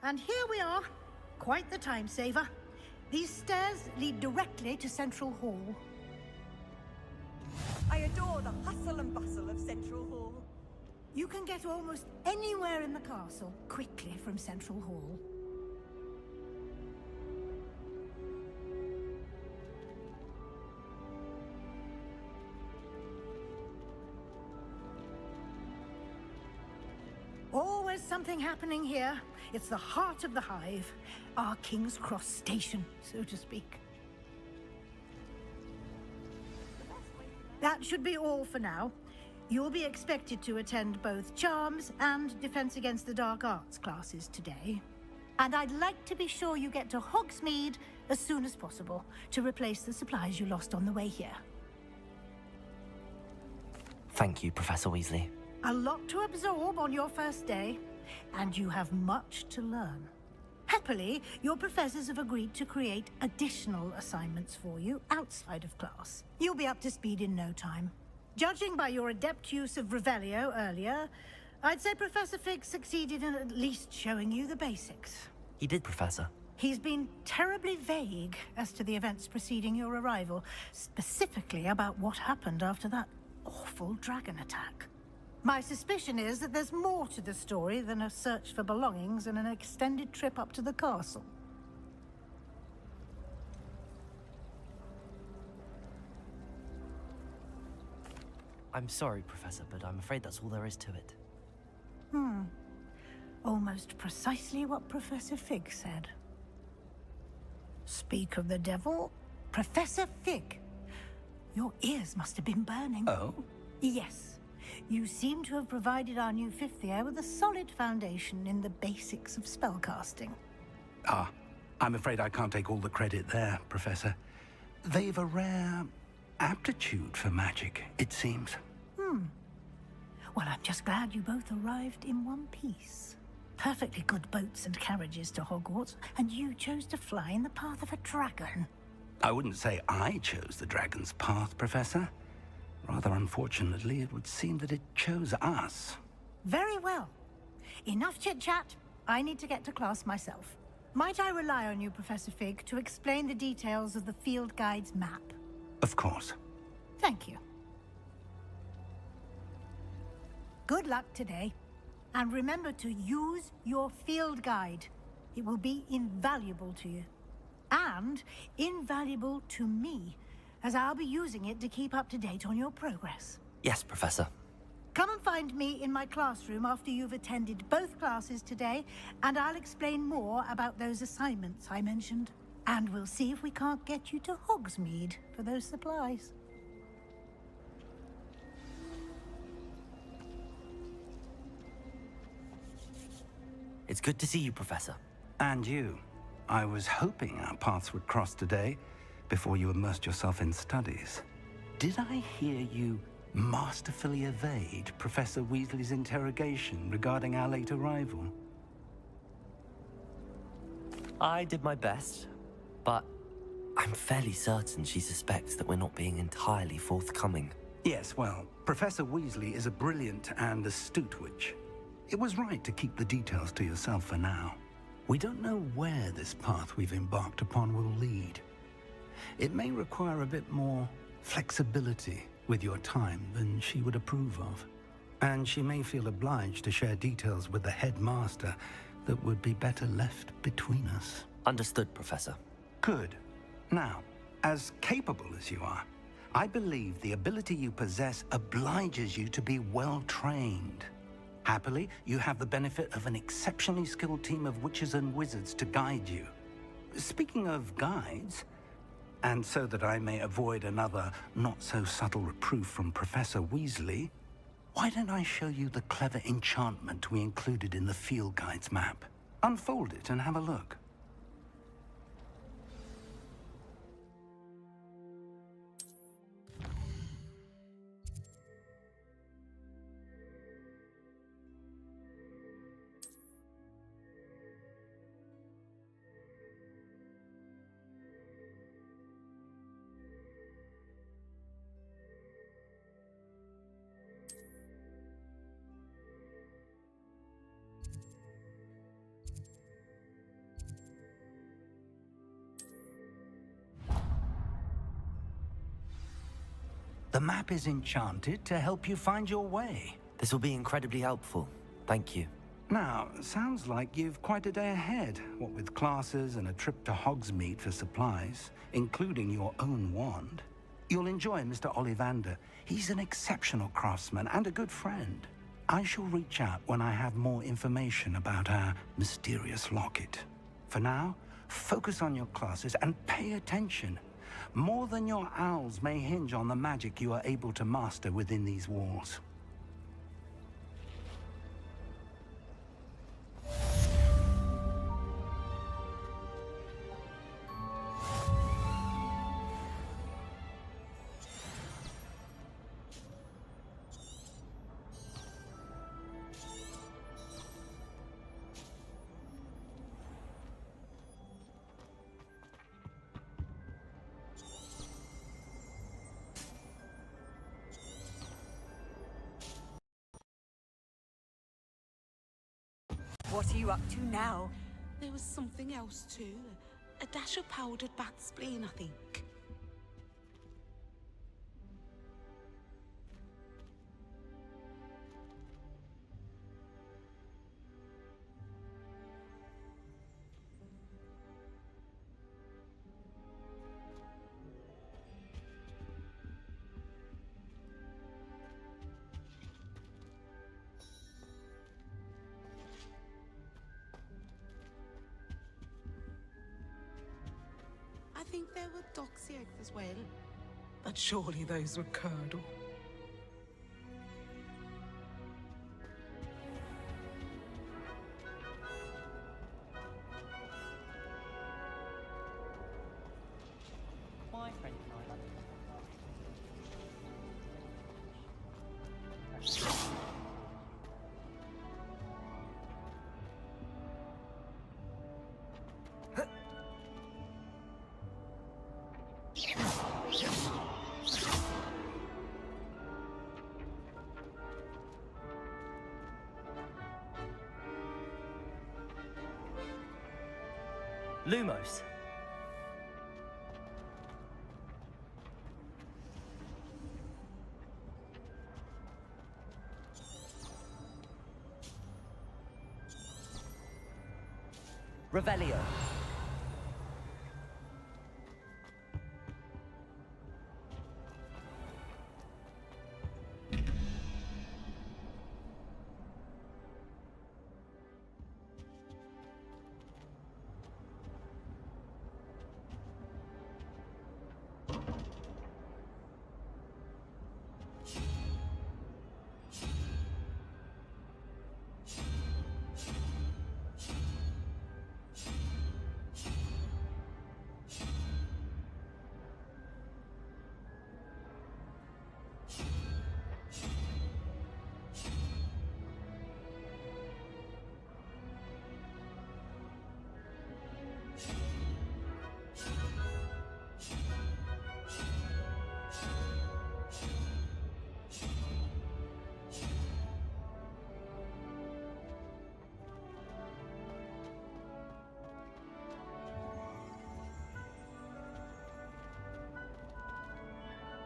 And here we are. Quite the time saver. These stairs lead directly to Central Hall. I adore the hustle and bustle of Central Hall. You can get almost anywhere in the castle quickly from Central Hall. Always something happening here. It's the heart of the hive. Our King's Cross station, so to speak. That should be all for now. You'll be expected to attend both Charms and Defense Against the Dark Arts classes today. And I'd like to be sure you get to Hogsmeade as soon as possible to replace the supplies you lost on the way here. Thank you, Professor Weasley. A lot to absorb on your first day, and you have much to learn. Happily, your professors have agreed to create additional assignments for you outside of class. You'll be up to speed in no time. Judging by your adept use of Revelio earlier, I'd say Professor Fig succeeded in at least showing you the basics. He did, Professor. He's been terribly vague as to the events preceding your arrival, specifically about what happened after that awful dragon attack. My suspicion is that there's more to the story than a search for belongings and an extended trip up to the castle. I'm sorry, Professor, but I'm afraid that's all there is to it. Almost precisely what Professor Fig said. Speak of the devil, Professor Fig. Your ears must have been burning. Oh? Yes. You seem to have provided our new fifth year with a solid foundation in the basics of spellcasting. Ah, I'm afraid I can't take all the credit there, Professor. They've a rare aptitude for magic, it seems. Well, I'm just glad you both arrived in one piece. Perfectly good boats and carriages to Hogwarts, and you chose to fly in the path of a dragon. I wouldn't say I chose the dragon's path, Professor. Rather unfortunately, it would seem that it chose us. Very well. Enough chit-chat. I need to get to class myself. Might I rely on you, Professor Fig, to explain the details of the field guide's map? Of course. Thank you. Good luck today. And remember to use your field guide. It will be invaluable to you. And invaluable to me, as I'll be using it to keep up to date on your progress. Yes, Professor. Come and find me in my classroom after you've attended both classes today, and I'll explain more about those assignments I mentioned. And we'll see if we can't get you to Hogsmeade for those supplies. It's good to see you, Professor. And you. I was hoping our paths would cross today, before you immersed yourself in studies. Did I hear you masterfully evade Professor Weasley's interrogation regarding our late arrival? I did my best, but I'm fairly certain she suspects that we're not being entirely forthcoming. Yes, well, Professor Weasley is a brilliant and astute witch. It was right to keep the details to yourself for now. We don't know where this path we've embarked upon will lead. It may require a bit more flexibility with your time than she would approve of. And she may feel obliged to share details with the headmaster that would be better left between us. Understood, Professor. Good. Now, as capable as you are, I believe the ability you possess obliges you to be well trained. Happily, you have the benefit of an exceptionally skilled team of witches and wizards to guide you. Speaking of guides, and so that I may avoid another not-so-subtle reproof from Professor Weasley, why don't I show you the clever enchantment we included in the field guide's map? Unfold it and have a look. The map is enchanted to help you find your way. This will be incredibly helpful. Thank you. Now, sounds like you've quite a day ahead, what with classes and a trip to Hogsmeade for supplies, including your own wand. You'll enjoy Mr. Ollivander. He's an exceptional craftsman and a good friend. I shall reach out when I have more information about our mysterious locket. For now, focus on your classes and pay attention. More than your owls may hinge on the magic you are able to master within these walls. What are you up to now? There was something else too. A dash of powdered bat spleen, I think. I think there were dock's eggs as well. But surely those were curdle. My friend and I like Lumos. Revelio.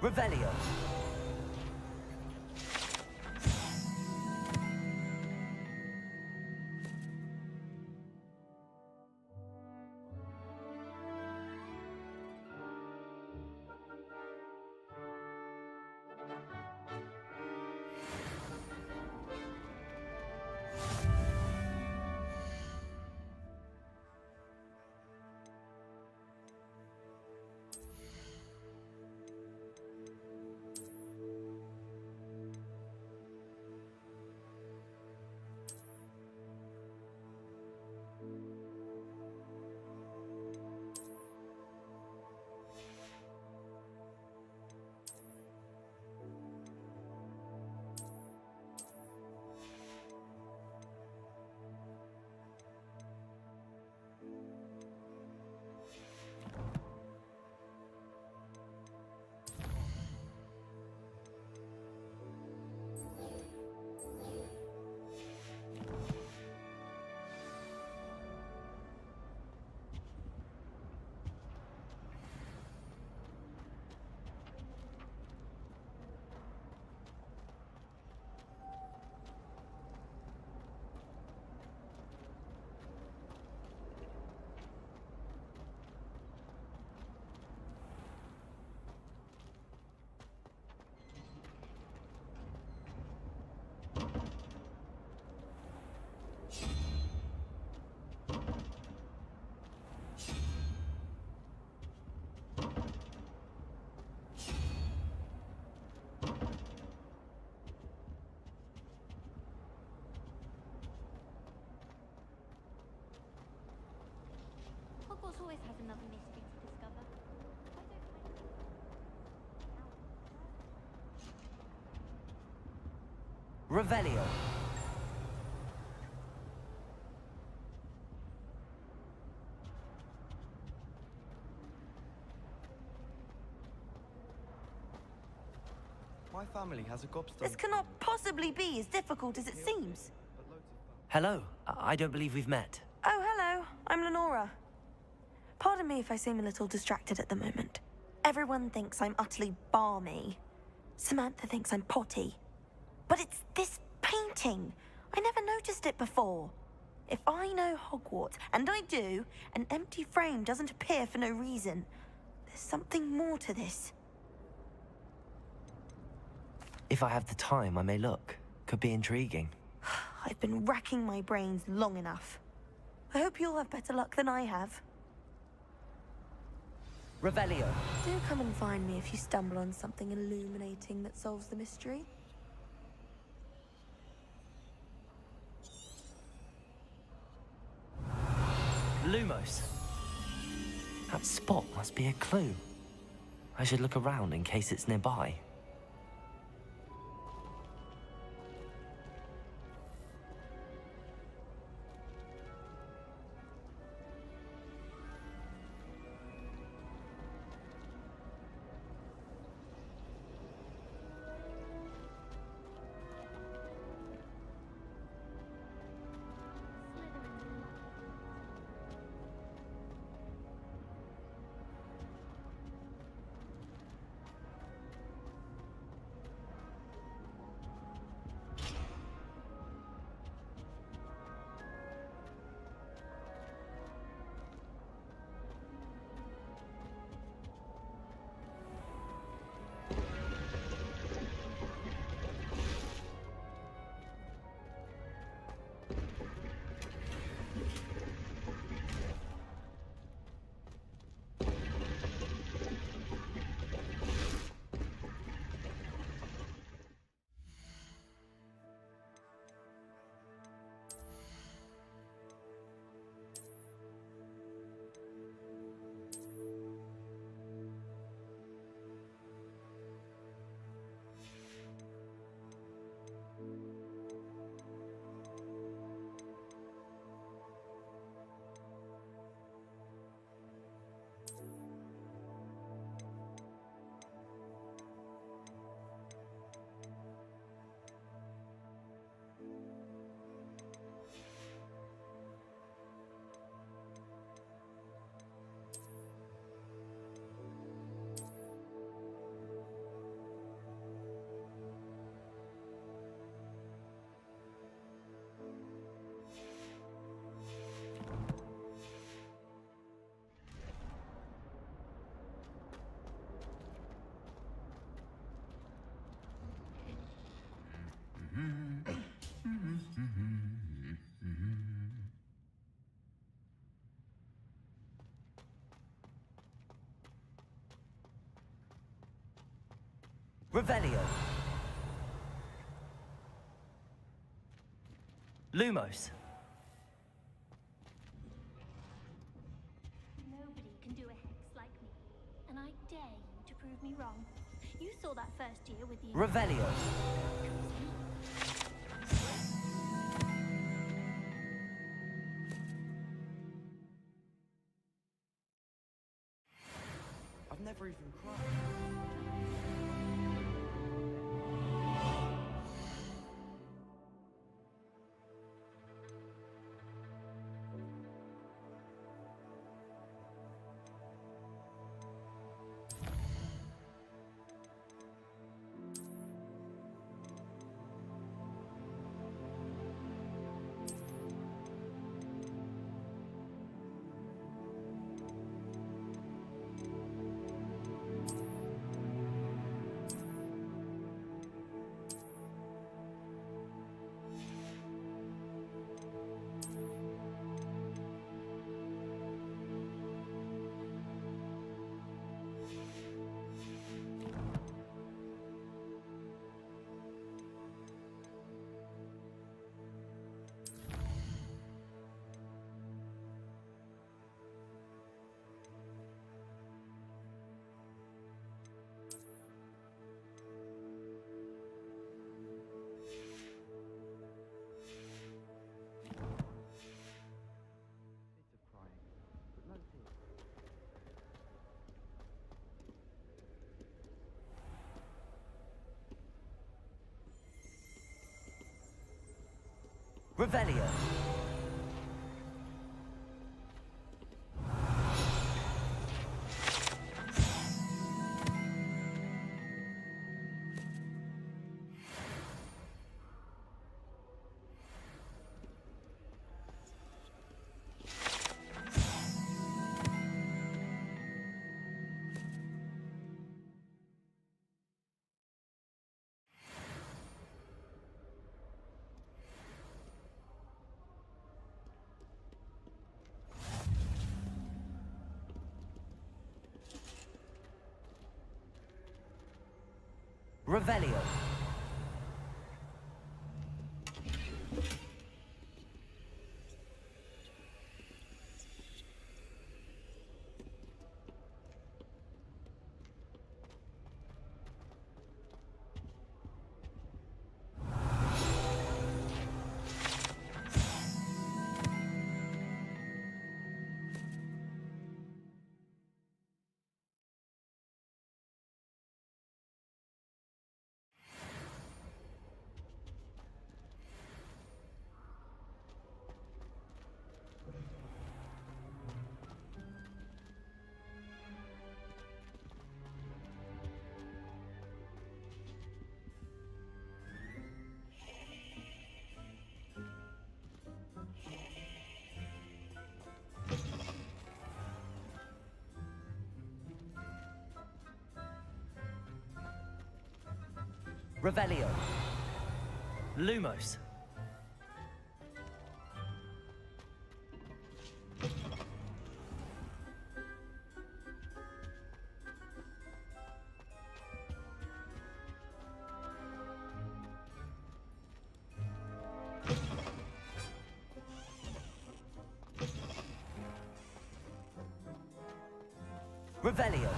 Revelio. always has another mystery to discover. Revelio. My family has a gobstone. This cannot possibly be as difficult as it seems. Hello. I don't believe we've met. Oh, hello. I'm Lenora. Pardon me if I seem a little distracted at the moment. Everyone thinks I'm utterly balmy. Samantha thinks I'm potty. But it's this painting. I never noticed it before. If I know Hogwarts, and I do, an empty frame doesn't appear for no reason. There's something more to this. If I have the time, I may look. Could be intriguing. I've been racking my brains long enough. I hope you'll have better luck than I have. Revelio. Do come and find me if you stumble on something illuminating that solves the mystery. Lumos. That spot must be a clue. I should look around in case it's nearby. Revelio. Lumos. Nobody can do a hex like me, and I dare you to prove me wrong. You saw that first year with the... Revelio. I've never even cried. Revelio. Revelio. Revelio. Lumos. Revelio.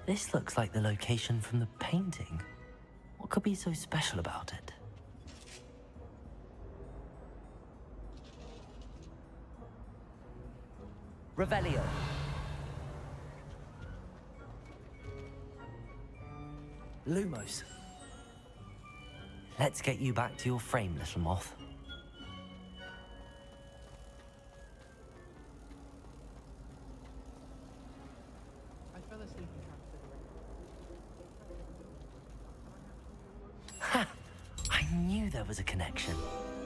This looks like the location from the painting. What could be so special about it? Revelio. Lumos. Let's get you back to your frame, little moth. I fell asleep in Ha! I knew there was a connection.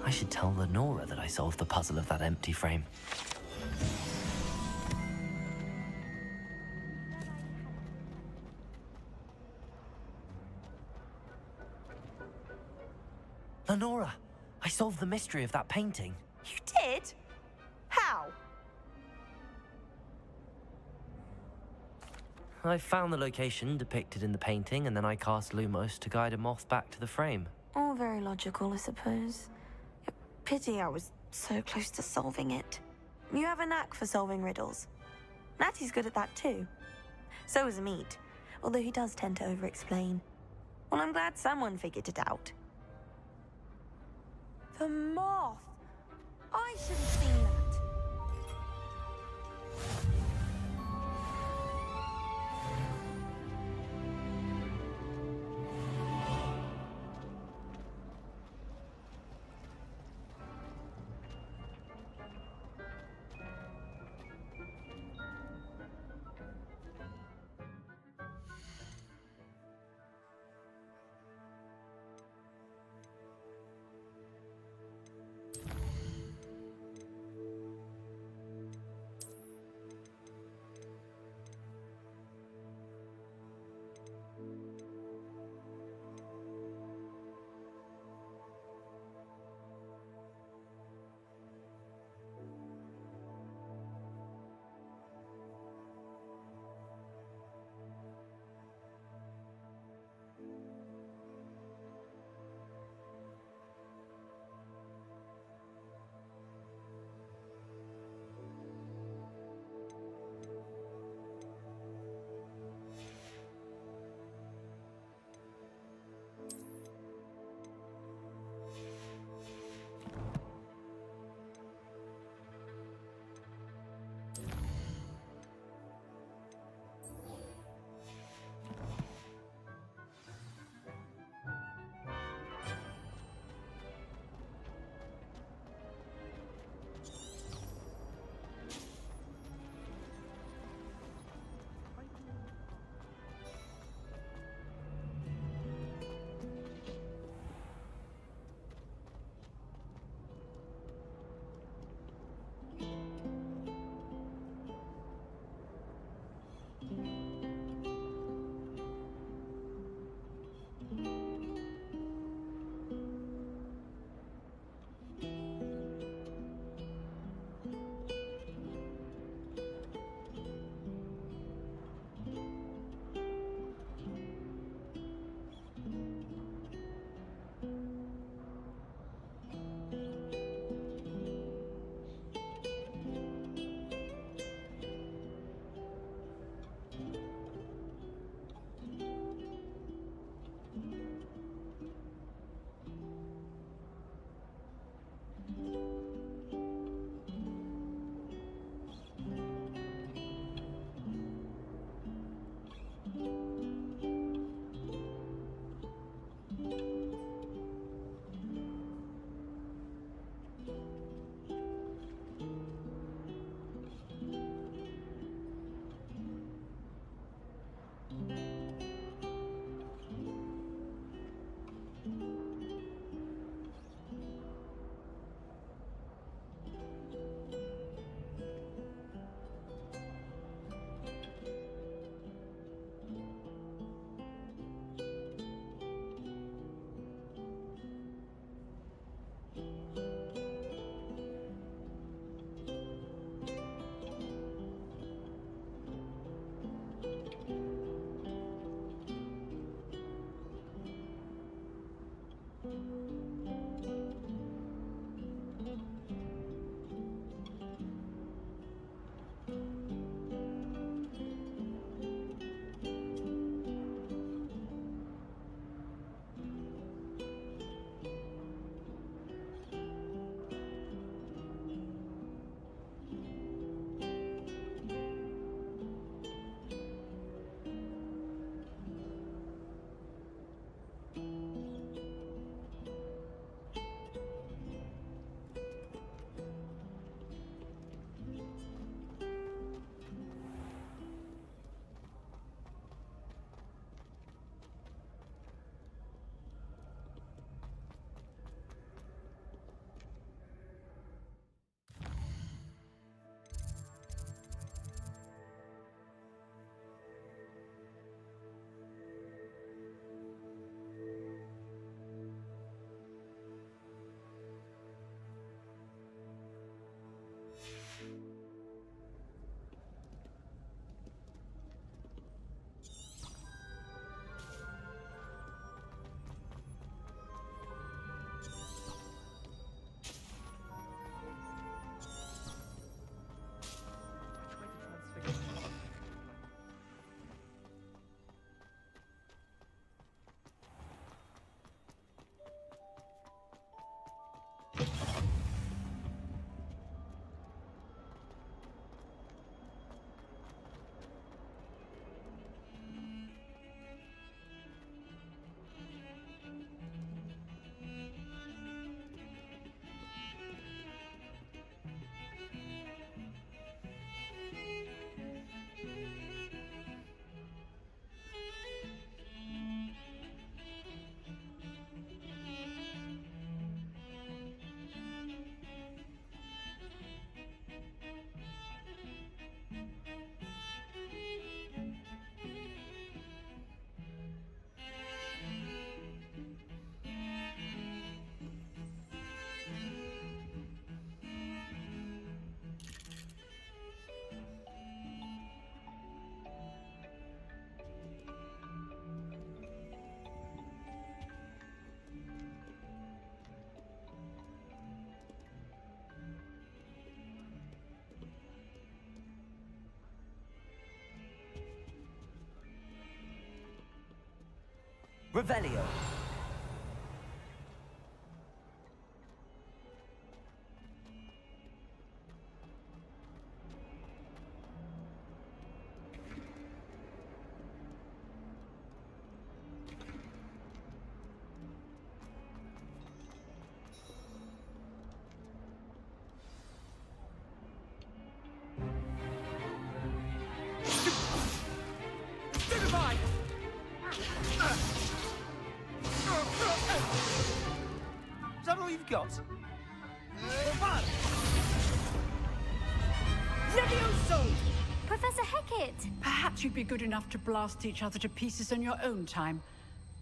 I should tell Lenora that I solved the puzzle of that empty frame. Lenora, I solved the mystery of that painting. You did? How? I found the location depicted in the painting, and then I cast Lumos to guide a moth back to the frame. All very logical, I suppose. Pity I was so close to solving it. You have a knack for solving riddles. Natty's good at that too. So is Meat, although he does tend to over-explain. Well, I'm glad someone figured it out. The moth! I should have seen that. Revelio. Is that all you've got? Levioso! Professor Hecat! Perhaps you'd be good enough to blast each other to pieces in your own time.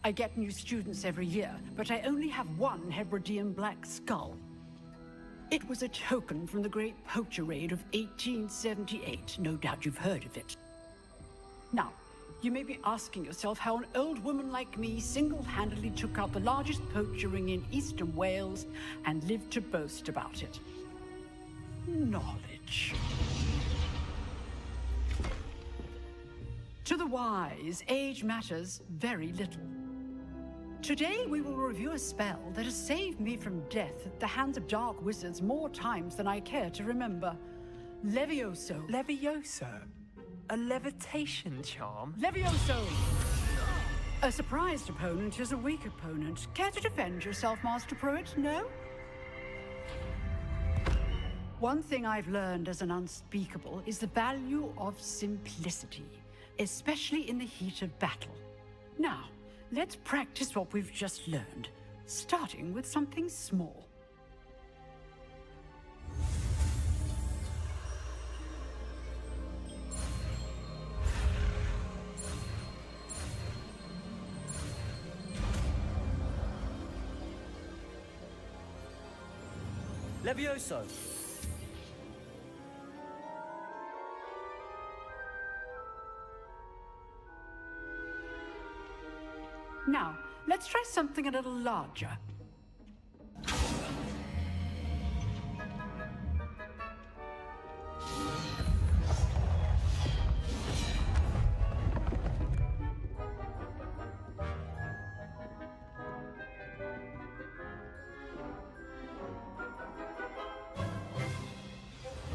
I get new students every year, but I only have one Hebridean black skull. It was a token from the Great Poacher Raid of 1878. No doubt you've heard of it. Now, you may be asking yourself how an old woman like me single-handedly took out the largest poacher ring in eastern Wales and lived to boast about it. Knowledge. To the wise, age matters very little. Today we will review a spell that has saved me from death at the hands of dark wizards more times than I care to remember. Levioso. Levioso? A levitation charm? Levioso! A surprised opponent is a weak opponent. Care to defend yourself, Master Pruitt? No? One thing I've learned as an unspeakable is the value of simplicity, especially in the heat of battle. Now, let's practice what we've just learned, starting with something small. Levioso. Now, let's try something a little larger.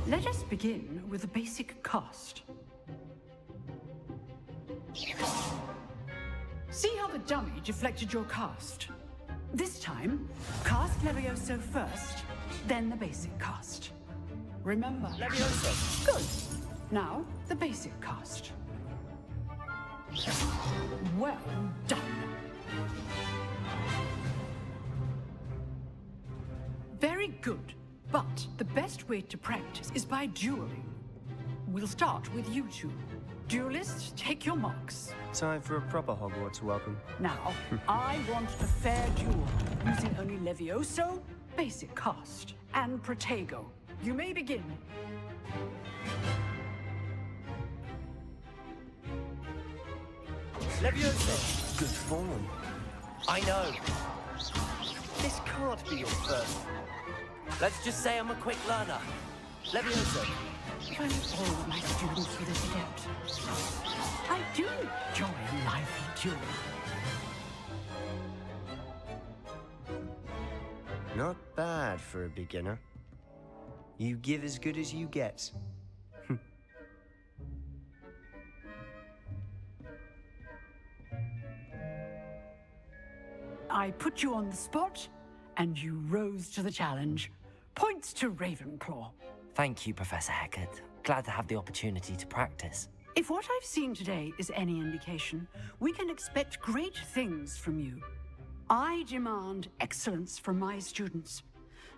Let us begin with the basic cast. See how the dummy deflected your cast? This time, cast Levioso first, then the basic cast. Remember, Levioso. Good. Now, the basic cast. Well done. Very good. But the best way to practice is by dueling. We'll start with you two. Duelists, take your marks. Time for a proper Hogwarts welcome. Now, I want a fair duel, using only Levioso, basic cast, and Protego. You may begin. Levioso. Good form. I know. This can't be your first. Let's just say I'm a quick learner. Levioso. If only all my students were this adept. I do enjoy a lively duel. Not bad for a beginner. You give as good as you get. I put you on the spot, and you rose to the challenge. Points to Ravenclaw. Thank you, Professor Hecat. Glad to have the opportunity to practice. If what I've seen today is any indication, we can expect great things from you. I demand excellence from my students.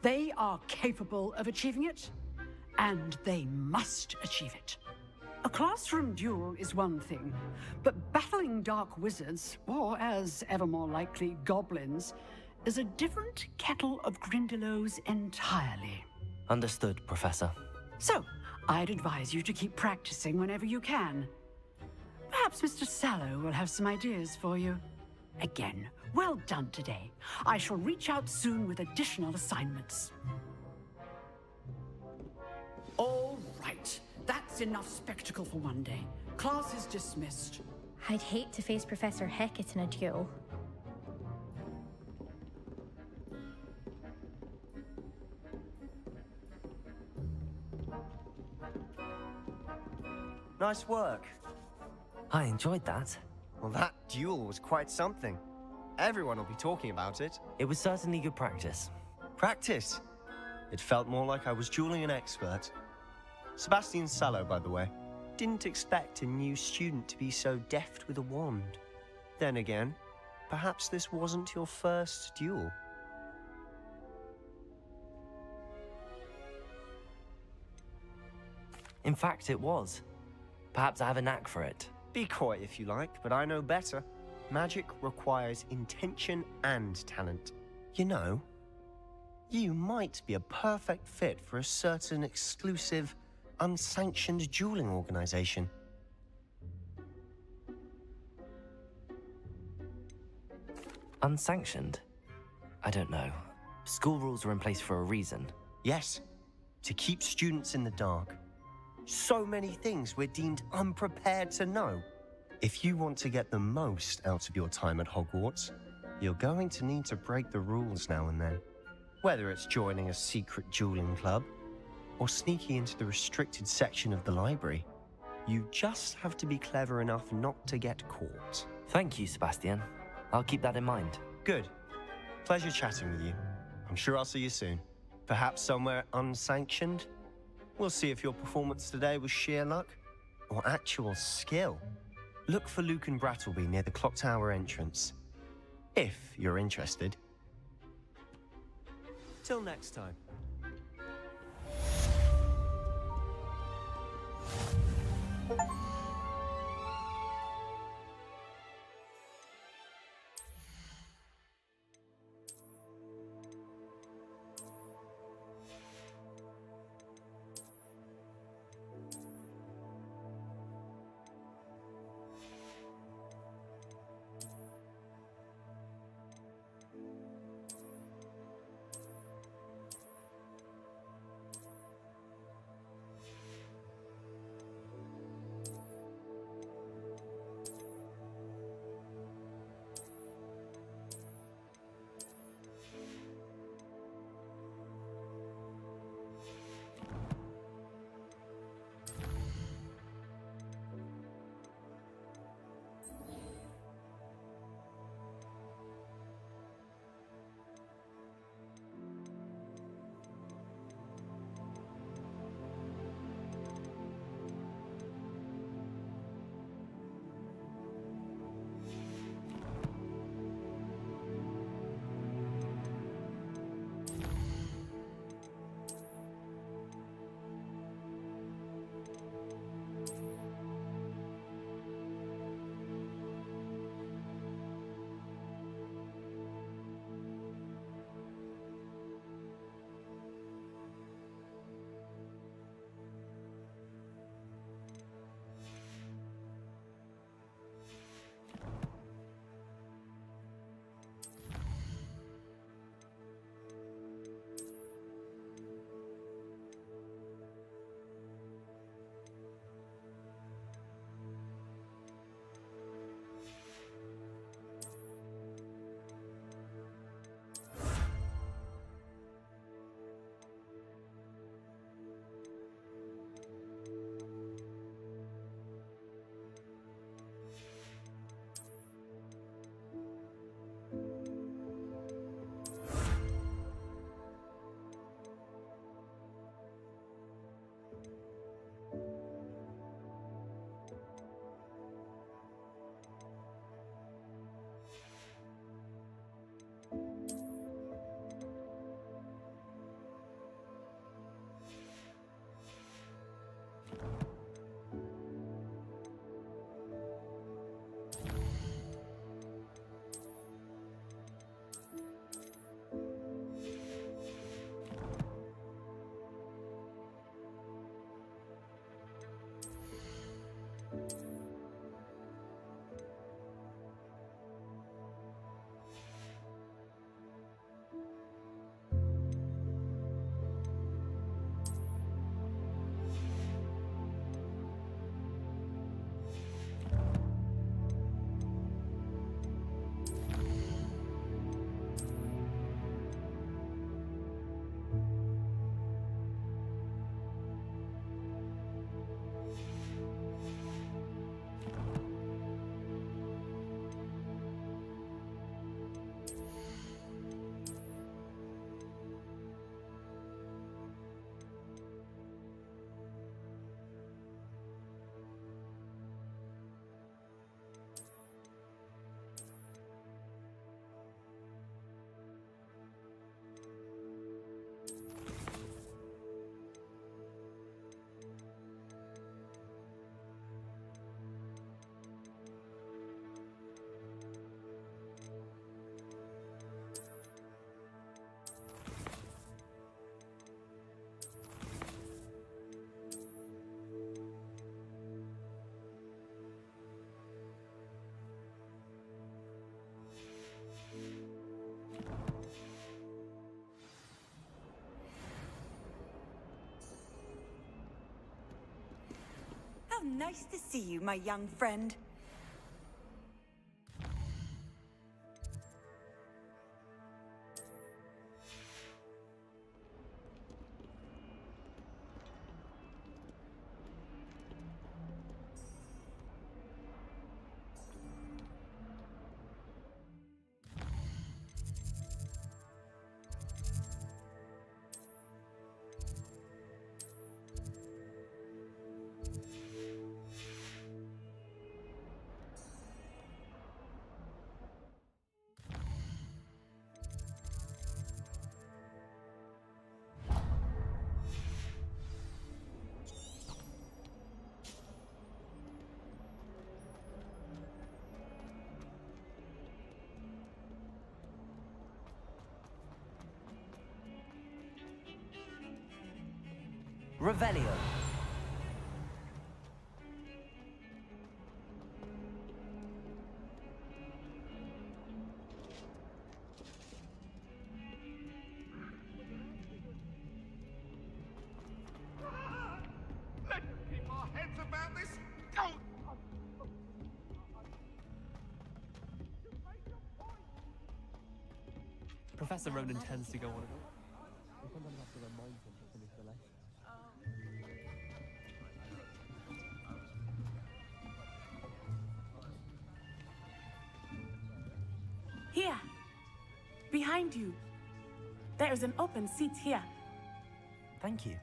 They are capable of achieving it, and they must achieve it. A classroom duel is one thing, but battling dark wizards, or as ever more likely, goblins, is a different kettle of Grindylows entirely. Understood, Professor. So, I'd advise you to keep practicing whenever you can. Perhaps Mr. Sallow will have some ideas for you. Again, well done today. I shall reach out soon with additional assignments. All right. That's enough spectacle for one day. Class is dismissed. I'd hate to face Professor Hecat in a duel. Nice work. I enjoyed that. Well, that duel was quite something. Everyone will be talking about it. It was certainly good practice. Practice? It felt more like I was dueling an expert. Sebastian Sallow, by the way. Didn't expect a new student to be so deft with a wand. Then again, perhaps this wasn't your first duel. In fact, it was. Perhaps I have a knack for it. Be coy if you like, but I know better. Magic requires intention and talent. You know, you might be a perfect fit for a certain exclusive, unsanctioned dueling organization. Unsanctioned? I don't know. School rules are in place for a reason. Yes, to keep students in the dark. So many things we're deemed unprepared to know. If you want to get the most out of your time at Hogwarts, you're going to need to break the rules now and then. Whether it's joining a secret dueling club, or sneaking into the restricted section of the library, you just have to be clever enough not to get caught. Thank you, Sebastian. I'll keep that in mind. Good. Pleasure chatting with you. I'm sure I'll see you soon. Perhaps somewhere unsanctioned? We'll see if your performance today was sheer luck or actual skill. Look for Luke and Brattleby near the clock tower entrance, if you're interested. Till next time. Nice to see you, my young friend. Revelio. Let's keep our heads about this. Don't. Professor Ronan tends to go on and on. We sometimes have to remind him to finish the lesson. Here. Behind you. There is an open seat here. Thank you.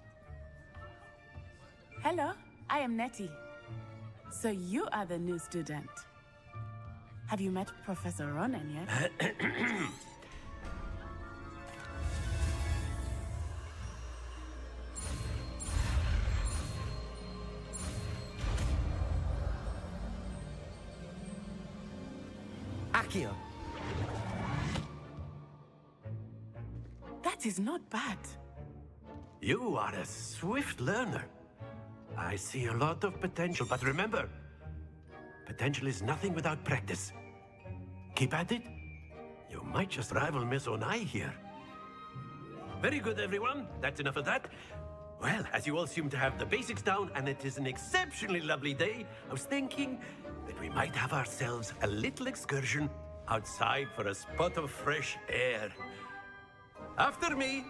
Hello, I am Nettie. So you are the new student. Have you met Professor Ronan yet? Accio. That is not bad. You are a swift learner. I see a lot of potential, but remember, potential is nothing without practice. Keep at it. You might just rival Miss Onai here. Very good, everyone. That's enough of that. Well, as you all seem to have the basics down, and it is an exceptionally lovely day, I was thinking that we might have ourselves a little excursion outside for a spot of fresh air. After me.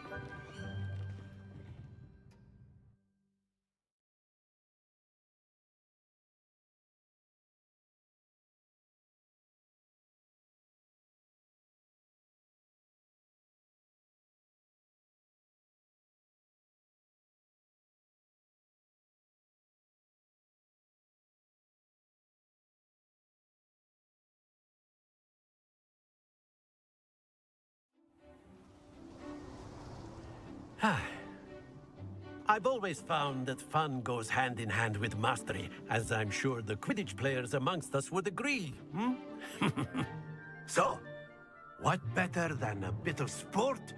I've always found that fun goes hand in hand with mastery, as I'm sure the Quidditch players amongst us would agree. So, what better than a bit of sport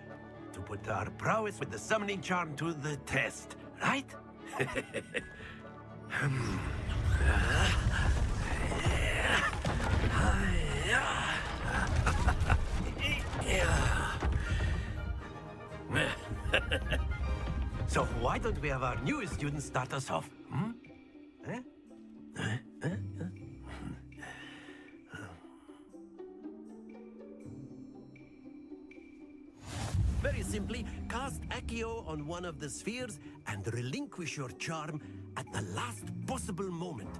to put our prowess with the summoning charm to the test, right? So why don't we have our newest student start us off? Very simply, cast Accio on one of the spheres and relinquish your charm at the last possible moment.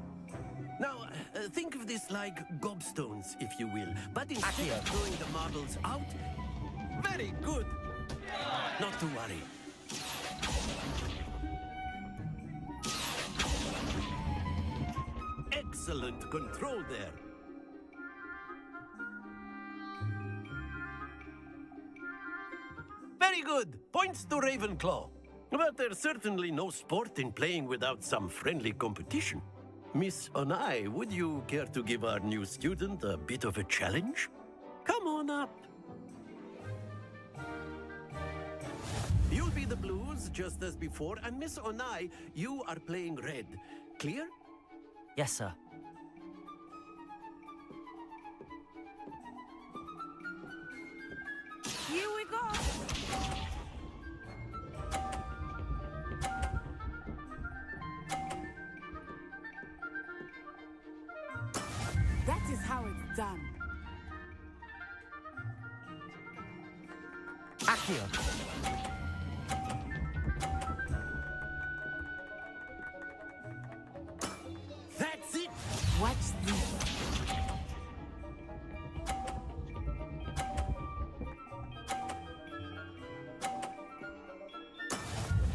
Now, think of this like gobstones, if you will, but instead of throwing the marbles out, very good. Not to worry. Excellent control there. Very good. Points to Ravenclaw. But there's certainly no sport in playing without some friendly competition. Miss Onai, would you care to give our new student a bit of a challenge? Come on up. You'll be the blues, just as before, and Miss Onai, you are playing red. Clear? Yes, sir. Here we go. That is how it's done. Accio. That's it! Watch this.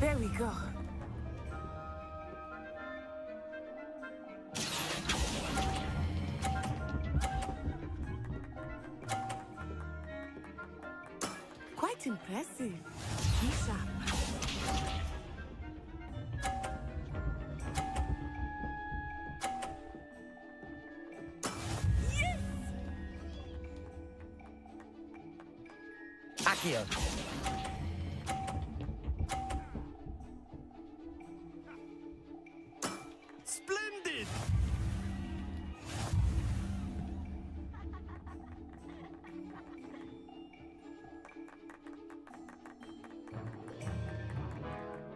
There we go. Quite impressive. Be sharp. Yes! Accio. Splendid!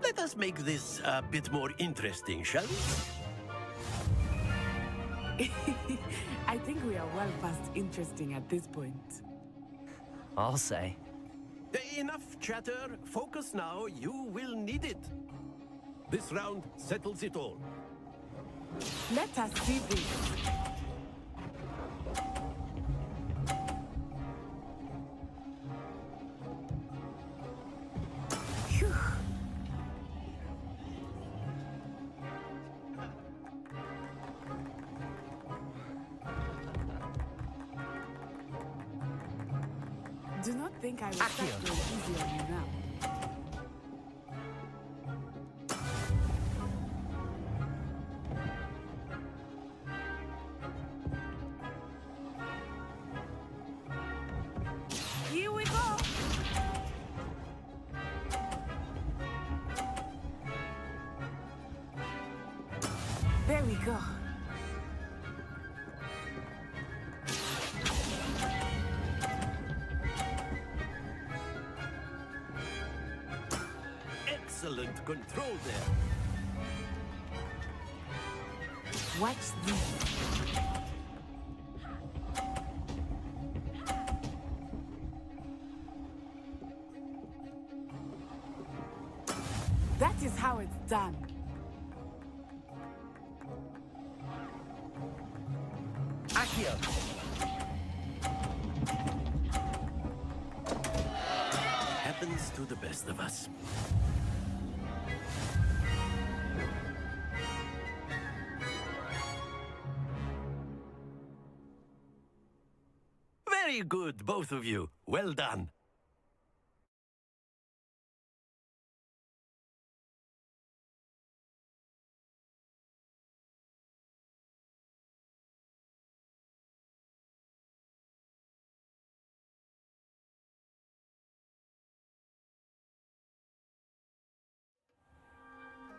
Let us make this a bit more interesting, shall we? I think we are well past interesting at this point. I'll say. Enough chatter. Focus now. You will need it. This round settles it all. Let us see this. Phew. Do not think I will start going easy on you now. Here we go. There we go. Excellent control there. Watch this. That is how it's done. Accio. Happens to the best of us. Very good, both of you. Well done.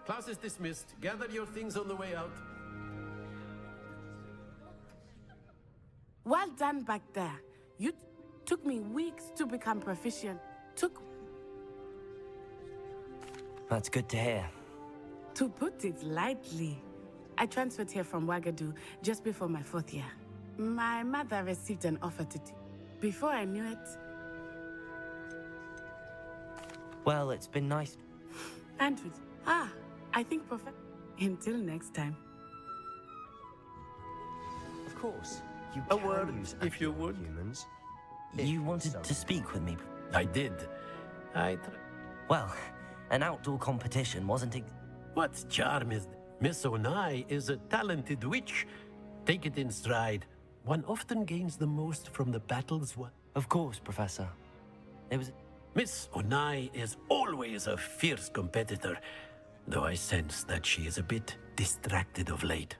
Class is dismissed. Gather your things on the way out. Well done back there. You took me weeks to become proficient. That's good to hear. To put it lightly, I transferred here from Wagadu just before my 4th year. My mother received an offer to before I knew it. Well, it's been nice. Andrew, I think until next time. Of course. You A can word, use if you would. humans. You wanted to speak with me? I did. Well, an outdoor competition wasn't it? What charm is... Miss Onai is a talented witch. Take it in stride. One often gains the most from the battles one... Of course, Professor. It was... Miss Onai is always a fierce competitor, though I sense that she is a bit distracted of late.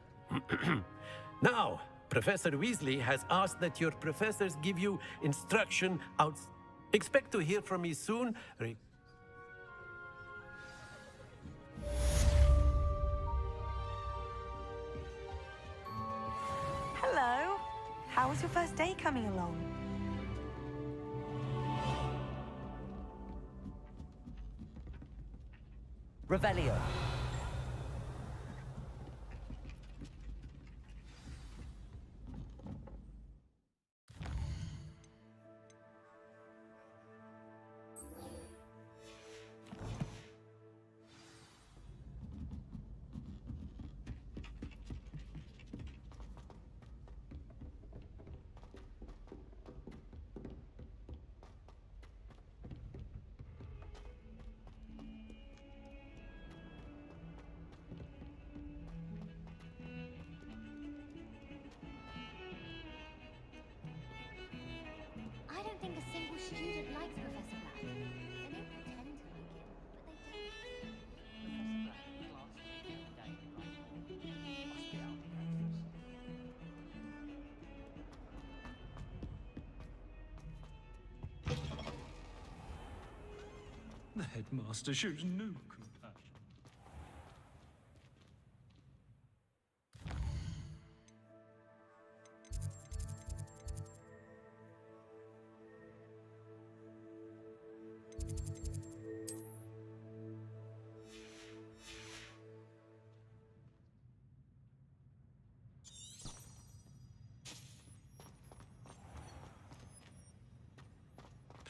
Now, Professor Weasley has asked that your professors give you instruction out... Expect to hear from me soon. Hello. How was your first day coming along? Revelio. student likes Professor Black. They may pretend to like him, but they don't. The headmaster shows no compassion.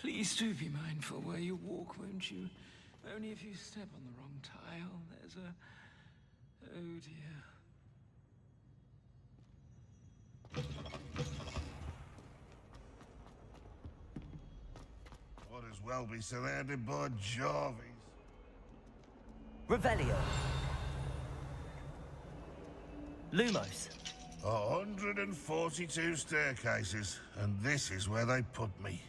Please do be mindful where you walk, won't you? Only if you step on the wrong tile, there's a... Oh dear. Might as well be surrounded by Jarvies. Revelio. Lumos. 142 staircases, and this is where they put me.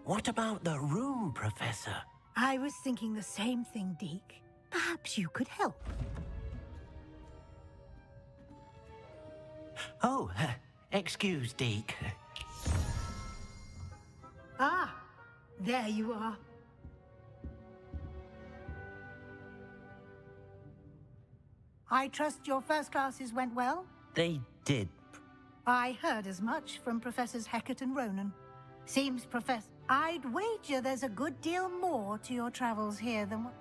What about the room, Professor? I was thinking the same thing, Deke. Perhaps you could help. Oh, excuse, Deke. Ah, there you are. I trust your first classes went well? They did. I heard as much from Professors Hecat and Ronan. Seems, Professor, I'd wager there's a good deal more to your travels here than what...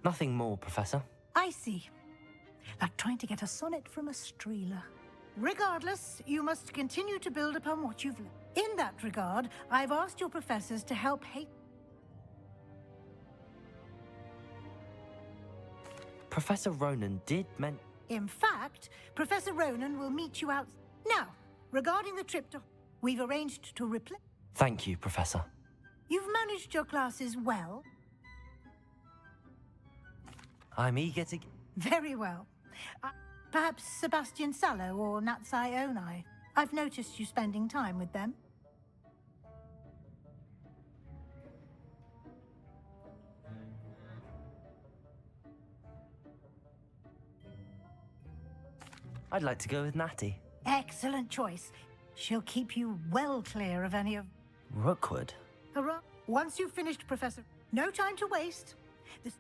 Nothing more, Professor. I see. Like trying to get a sonnet from a streeler. Regardless, you must continue to build upon what you've learned. In that regard, I've asked your professors to help Professor Ronan did In fact, Professor Ronan will meet you out... Now, regarding the trip to... We've arranged to replace... Thank you, Professor. You've managed your classes well. I'm eager to... Very well. Perhaps Sebastian Sallow or Natsai Onai. I've noticed you spending time with them. I'd like to go with Natty. Excellent choice. She'll keep you well clear of any of... Rookwood? Hurrah. Once you've finished, Professor. No time to waste. This...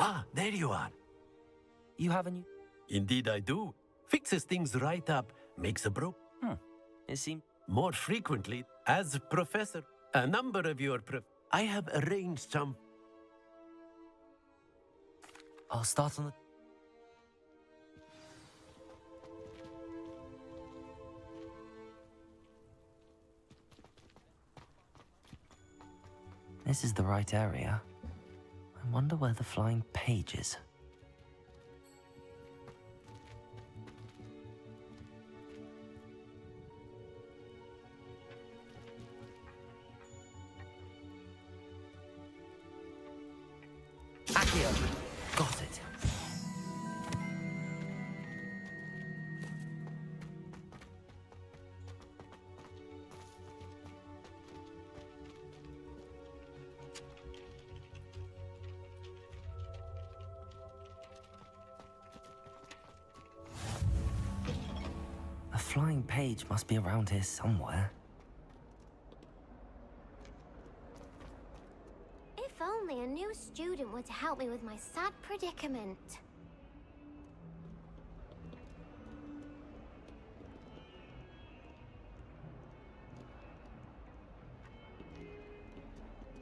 Ah, there you are. You have a new... Indeed I do. Fixes things right up, makes a broke. It seems... More frequently, as professor, a number of your I have arranged some... I'll start on the... This is the right area. I wonder where the flying page is. Accio. Got it. A flying page must be around here somewhere. If only a new student were to help me with my sad predicament.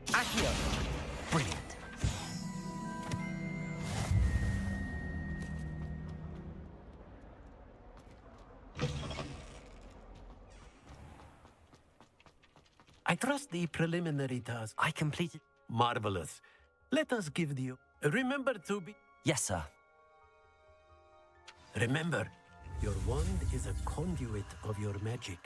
Accio. Brilliant. I trust the preliminary task. I completed. Marvelous. Let us give you. Remember to be. Yes, sir. Remember, your wand is a conduit of your magic.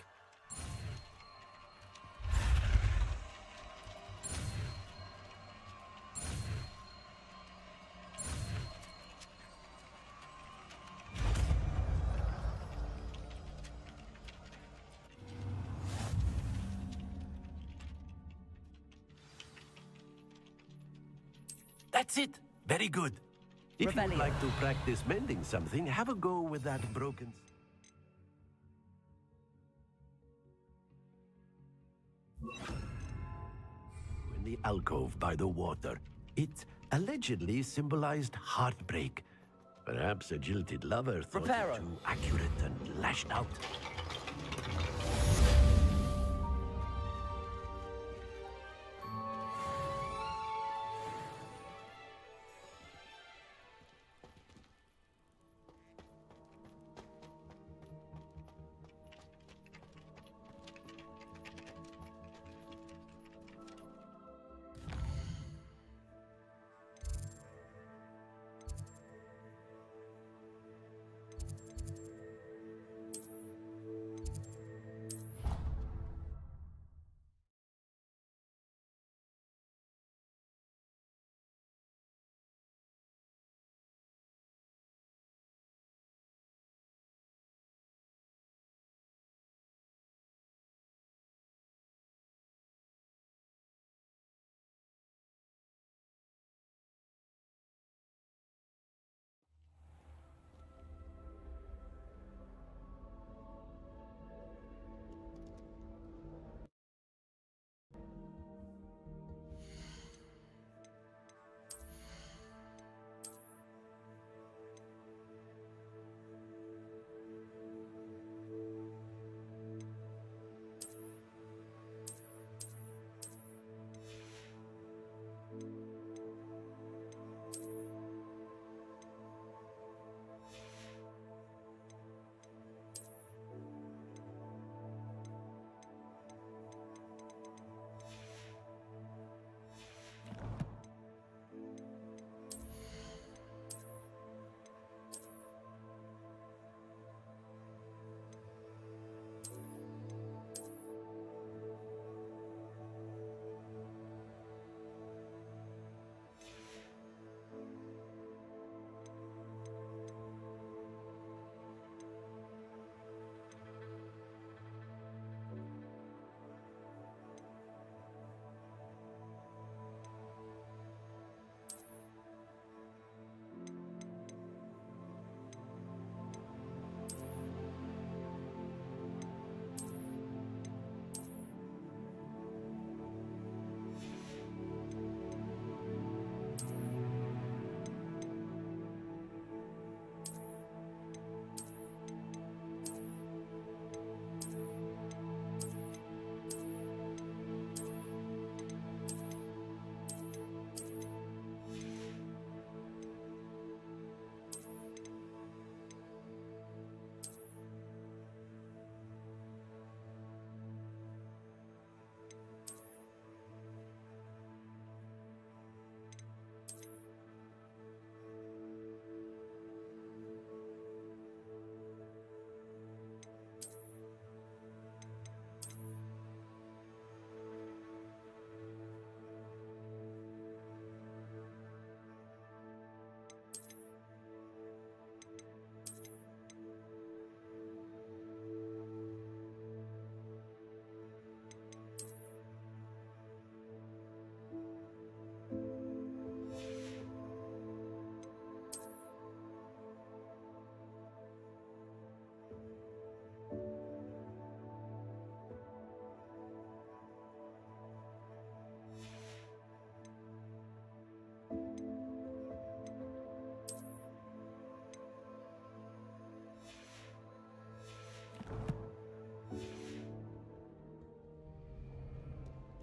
That's it. Very good. If you'd like to practice mending something, have a go with that broken... In the alcove by the water. It allegedly symbolized heartbreak. Perhaps a jilted lover thought Reparo. it too accurate and lashed out.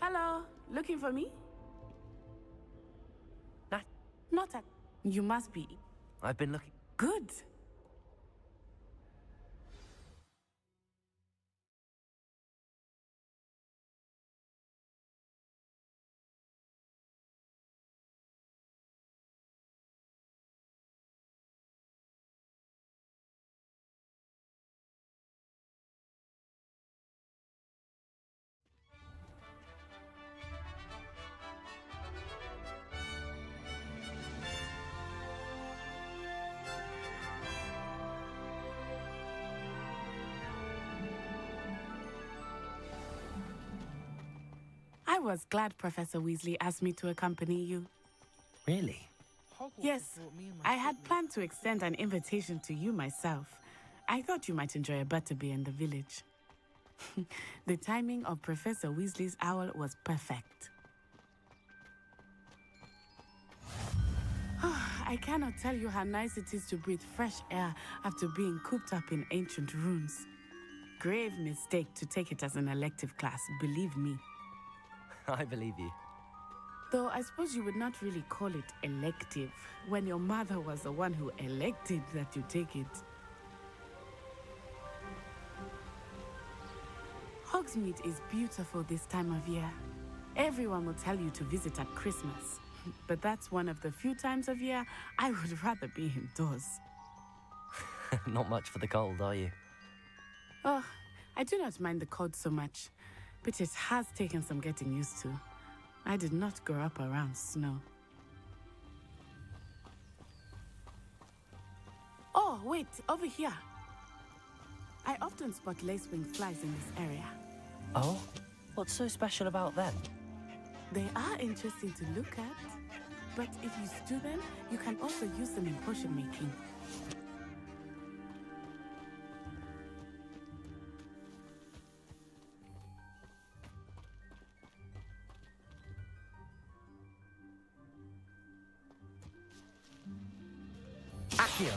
Hello, looking for me? Nah. Not at... You must be. I've been looking. Good. I was glad Professor Weasley asked me to accompany you. Really? Yes, I had planned to extend an invitation to you myself. I thought you might enjoy a butterbeer in the village. The timing of Professor Weasley's owl was perfect. I cannot tell you how nice it is to breathe fresh air after being cooped up in ancient ruins. Grave mistake to take it as an elective class, believe me. I believe you. Though I suppose you would not really call it elective when your mother was the one who elected that you take it. Hogsmeade is beautiful this time of year. Everyone will tell you to visit at Christmas, but that's one of the few times of year I would rather be indoors. Not much for the cold, are you? Oh, I do not mind the cold so much, but it has taken some getting used to. I did not grow up around snow. Oh, wait, over here. I often spot lacewing flies in this area. Oh? What's so special about them? They are interesting to look at, but if you stew them, you can also use them in potion making. Accio!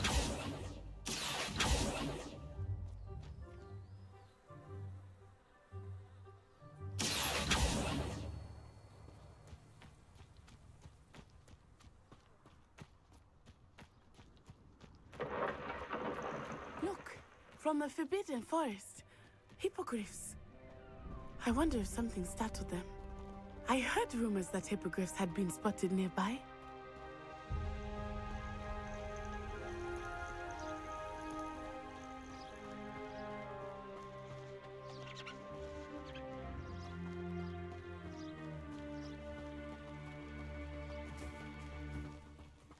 Look, from the Forbidden Forest. Hippogriffs. I wonder if something startled them. I heard rumors that hippogriffs had been spotted nearby.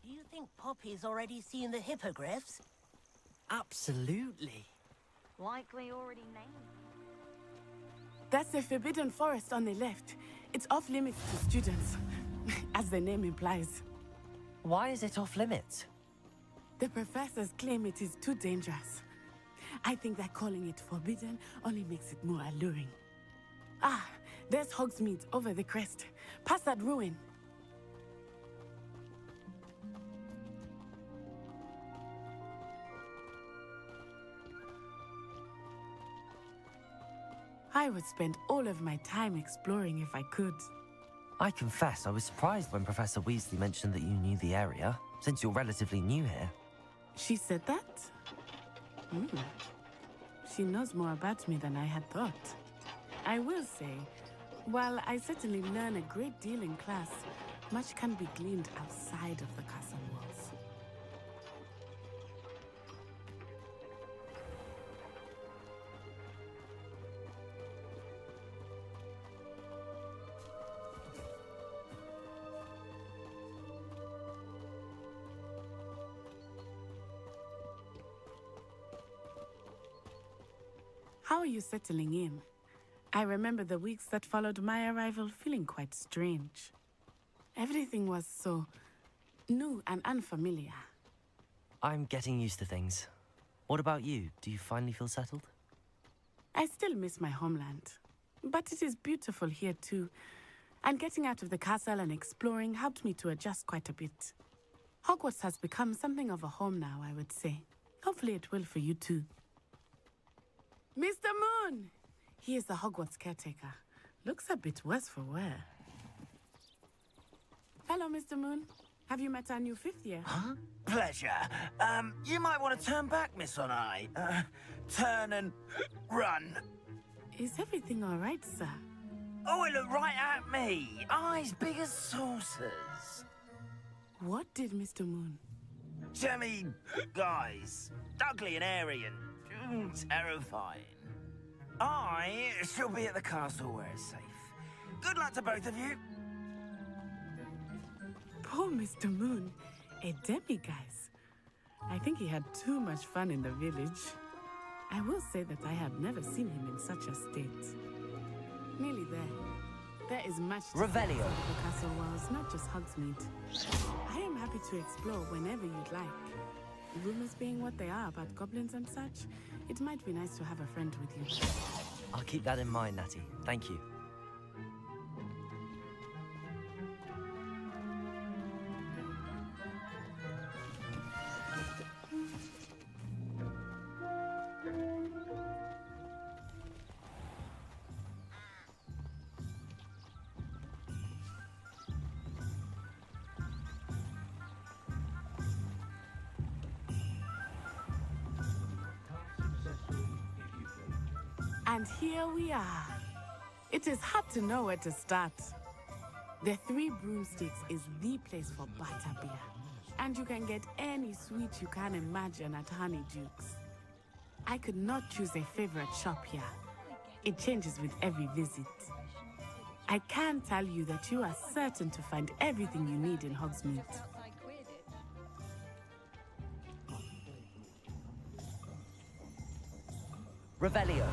Do you think Poppy's already seen the hippogriffs? Absolutely. Likely already named. That's the Forbidden Forest on the left. It's off limits to students, as the name implies. Why is it off limits? The professors claim it is too dangerous. I think that calling it forbidden only makes it more alluring. Ah, there's Hogsmeade over the crest. Past that ruin. I would spend all of my time exploring if I could. I confess, I was surprised when Professor Weasley mentioned that you knew the area, since you're relatively new here. She said that? She knows more about me than I had thought. I will say, while I certainly learn a great deal in class, much can be gleaned outside of the castle walls. How are you settling in? I remember the weeks that followed my arrival feeling quite strange. Everything was so new and unfamiliar. I'm getting used to things. What about you? Do you finally feel settled? I still miss my homeland, but it is beautiful here too. And getting out of the castle and exploring helped me to adjust quite a bit. Hogwarts has become something of a home now, I would say. Hopefully it will for you too. Mr. Moon! He is the Hogwarts caretaker. Looks a bit worse for wear. Hello, Mr. Moon. Have you met our new 5th year? Huh? Pleasure. You might want to turn back, Miss Onai. Turn and run. Is everything all right, sir? Oh, it looked right at me. Eyes big as saucers. What did Mr. Moon? Jemmy guys. Ugly and airy and terrifying. I shall be at the castle where it's safe. Good luck to both of you. Poor Mr. Moon. A demiguise. I think he had too much fun in the village. I will say that I have never seen him in such a state. Nearly there. There is much to Revelio. see outside the castle walls, not just Hogsmeade. I am happy to explore whenever you'd like. Rumors being what they are about goblins and such, it might be nice to have a friend with you. I'll keep that in mind, Natty. Thank you. And here we are. It is hard to know where to start. The Three Broomsticks is the place for butterbeer. And you can get any sweet you can imagine at Honeydukes. I could not choose a favorite shop here. It changes with every visit. I can tell you that you are certain to find everything you need in Hogsmeade. Revelio.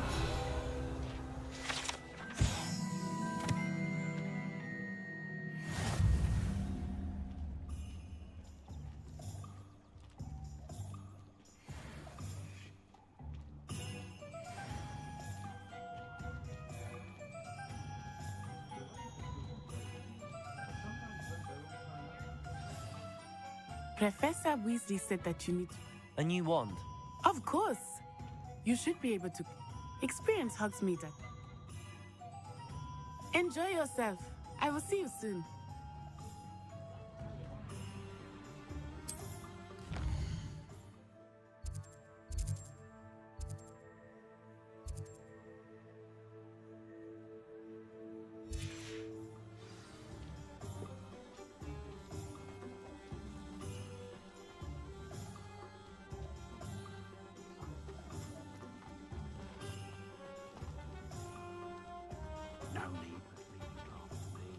Professor Weasley said that you need... A new wand? Of course! You should be able to experience Hogsmeade. Enjoy yourself. I will see you soon. No need for sleeping calf for me.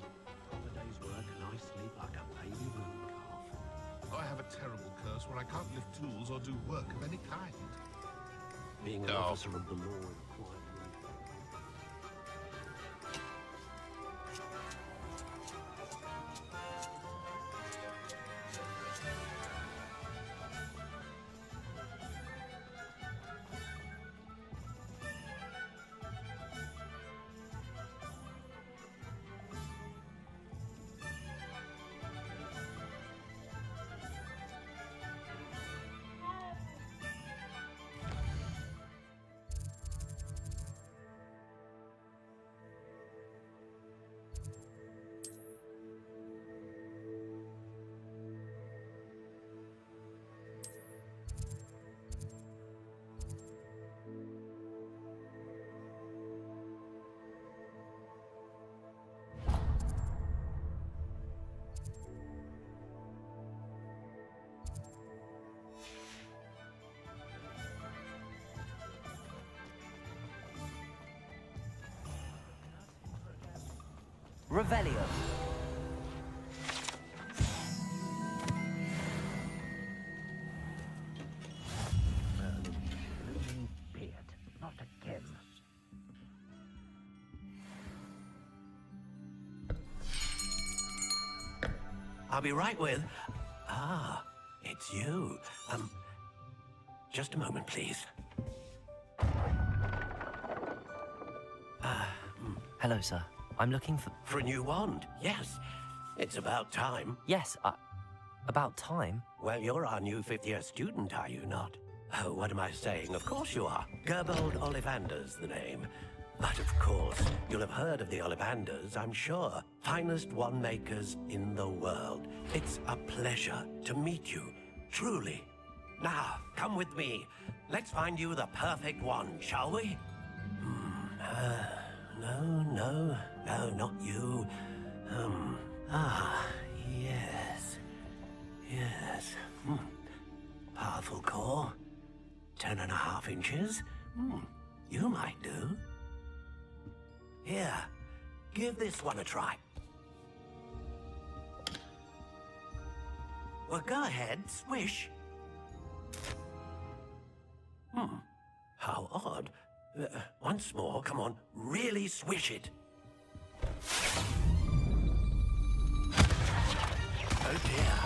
Holidays work and I sleep like a baby moon calf. I have a terrible curse where I can't lift tools or do work of any kind. Being an officer of the law in a quiet room. Revelio. Beard, not again. I'll be right with... Ah, it's you. Just a moment, please. Hello, sir. I'm looking for... For a new wand, yes. It's about time. Yes, about time? Well, you're our new 5th-year student, are you not? Oh, what am I saying? Of course you are. Gerbold Ollivander's the name. But of course, you'll have heard of the Ollivanders, I'm sure. Finest wand makers in the world. It's a pleasure to meet you, truly. Now, come with me. Let's find you the perfect wand, shall we? No, not you. Yes. Powerful core. 10.5 inches. You might do. Here, give this one a try. Well, go ahead, swish. How odd. Once more, come on, really swish it. Oh dear.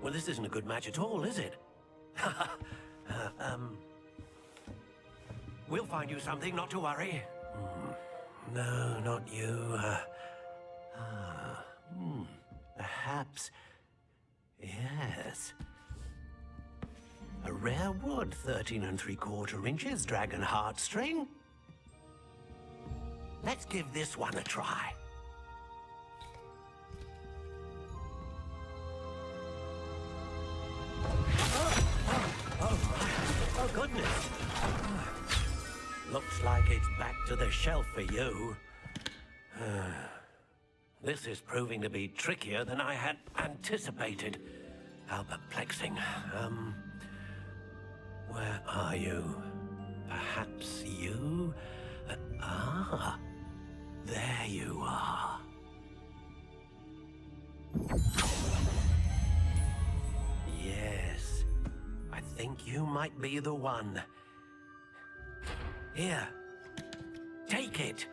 Well, this isn't a good match at all, is it? We'll find you something, not to worry. No, not you. Perhaps. Yes. A rare wood, 13 3/4 inches, dragon heartstring. Let's give this one a try. Oh, goodness. Looks like it's back to the shelf for you. This is proving to be trickier than I had anticipated. How perplexing. Where are you? Perhaps you? There you are. Yes, I think you might be the one. Here, take it.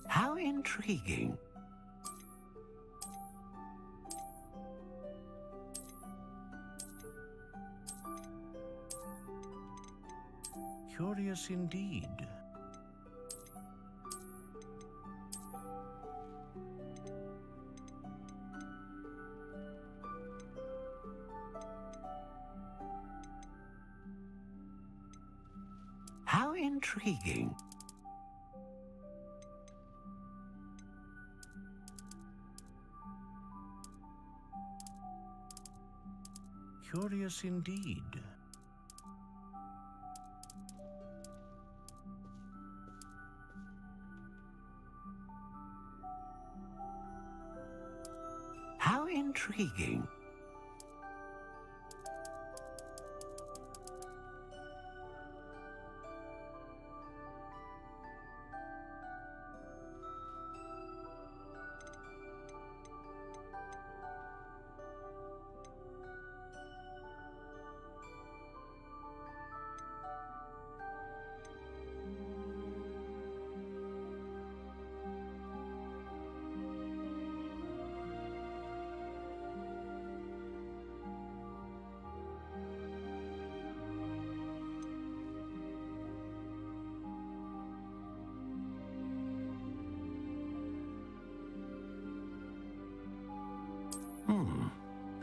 How intriguing. Curious indeed. How intriguing. Curious indeed. How intriguing.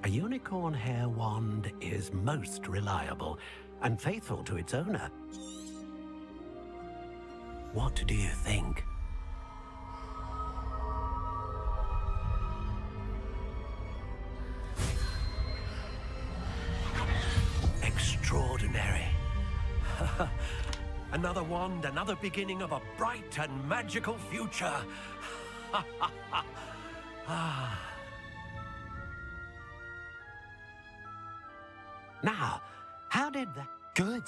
A unicorn hair wand is most reliable and faithful to its owner. What do you think? Extraordinary. Another wand, another beginning of a bright and magical future. Now, how did that... Good.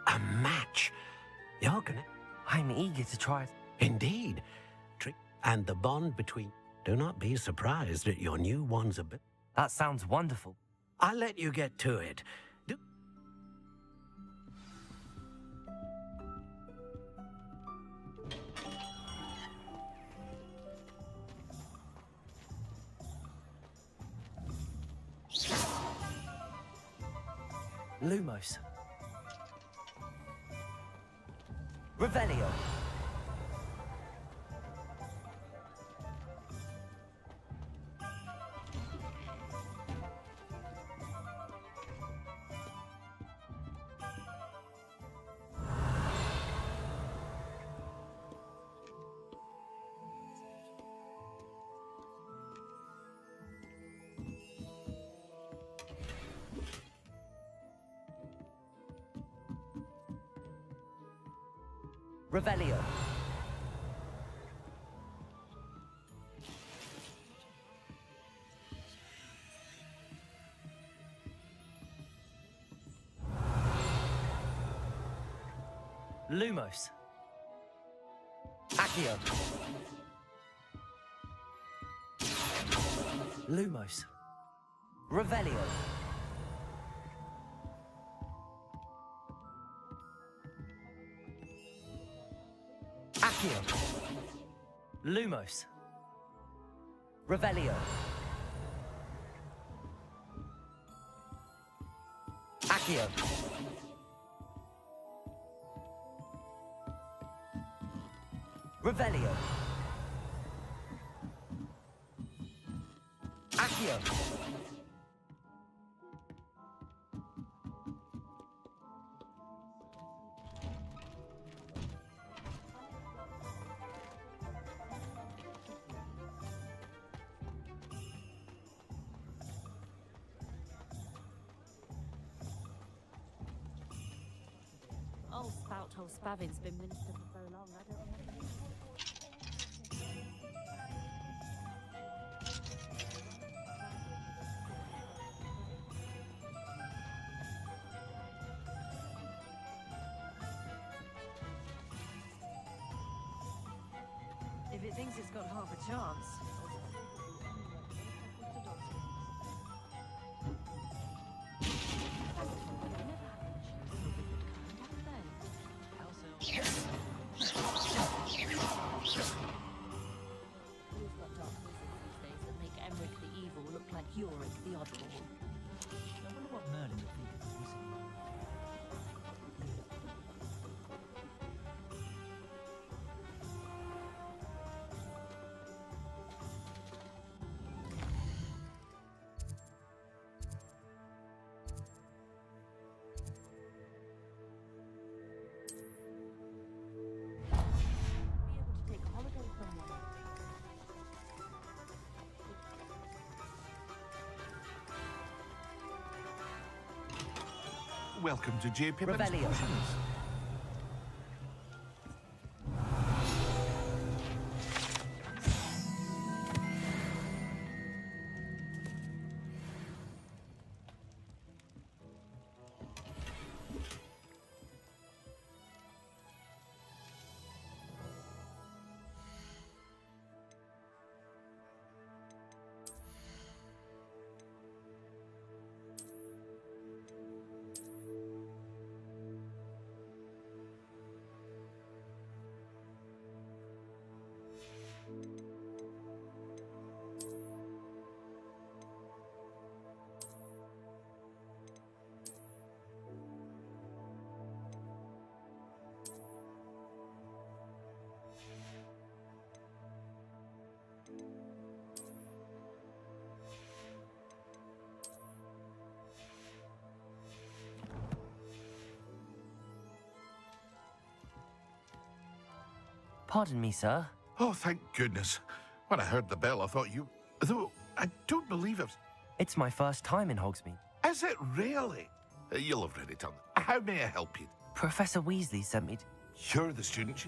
A match. You're gonna... I'm eager to try it. Indeed. And the bond between... Do not be surprised at your new wand's ability. That sounds wonderful. I'll let you get to it. Lumos. Revelio. Revelio. Lumos. Accio. Lumos. Revelio. Accio. Lumos. Revelio. Accio. Revelio. Accio. Old spout hole Spavin's been minister for so long, I don't remember. If it thinks it's got half a chance. Yorick the oddball. I wonder what Merlin would think of this. Be able to take a holiday somewhere. Welcome to J. Pippin's Revelio. Potions. Pardon me, sir. Oh, thank goodness. When I heard the bell, I thought you... Though, I don't believe it. It's my first time in Hogsmeade. Is it really? You'll have read it on. How may I help you? Professor Weasley sent me to... You're the student.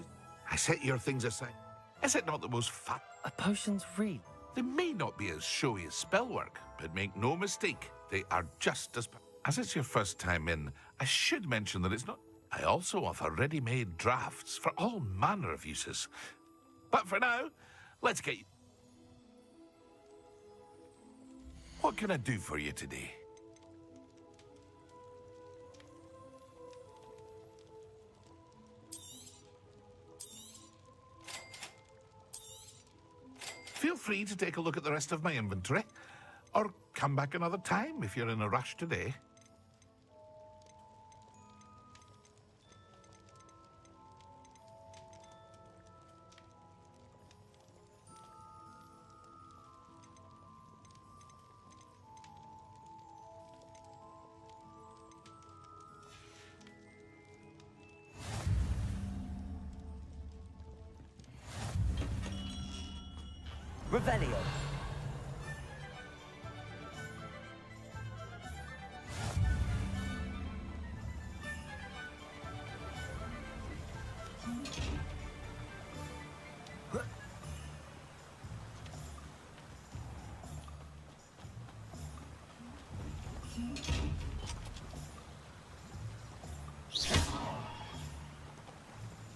I set your things aside. Is it not the most fun? Potions really? They may not be as showy as spellwork, but make no mistake, they are just as... As it's your first time in, I should mention that it's not... I also offer ready-made drafts for all manner of uses. But for now, let's get you... What can I do for you today? Feel free to take a look at the rest of my inventory, or come back another time if you're in a rush today. Revelio.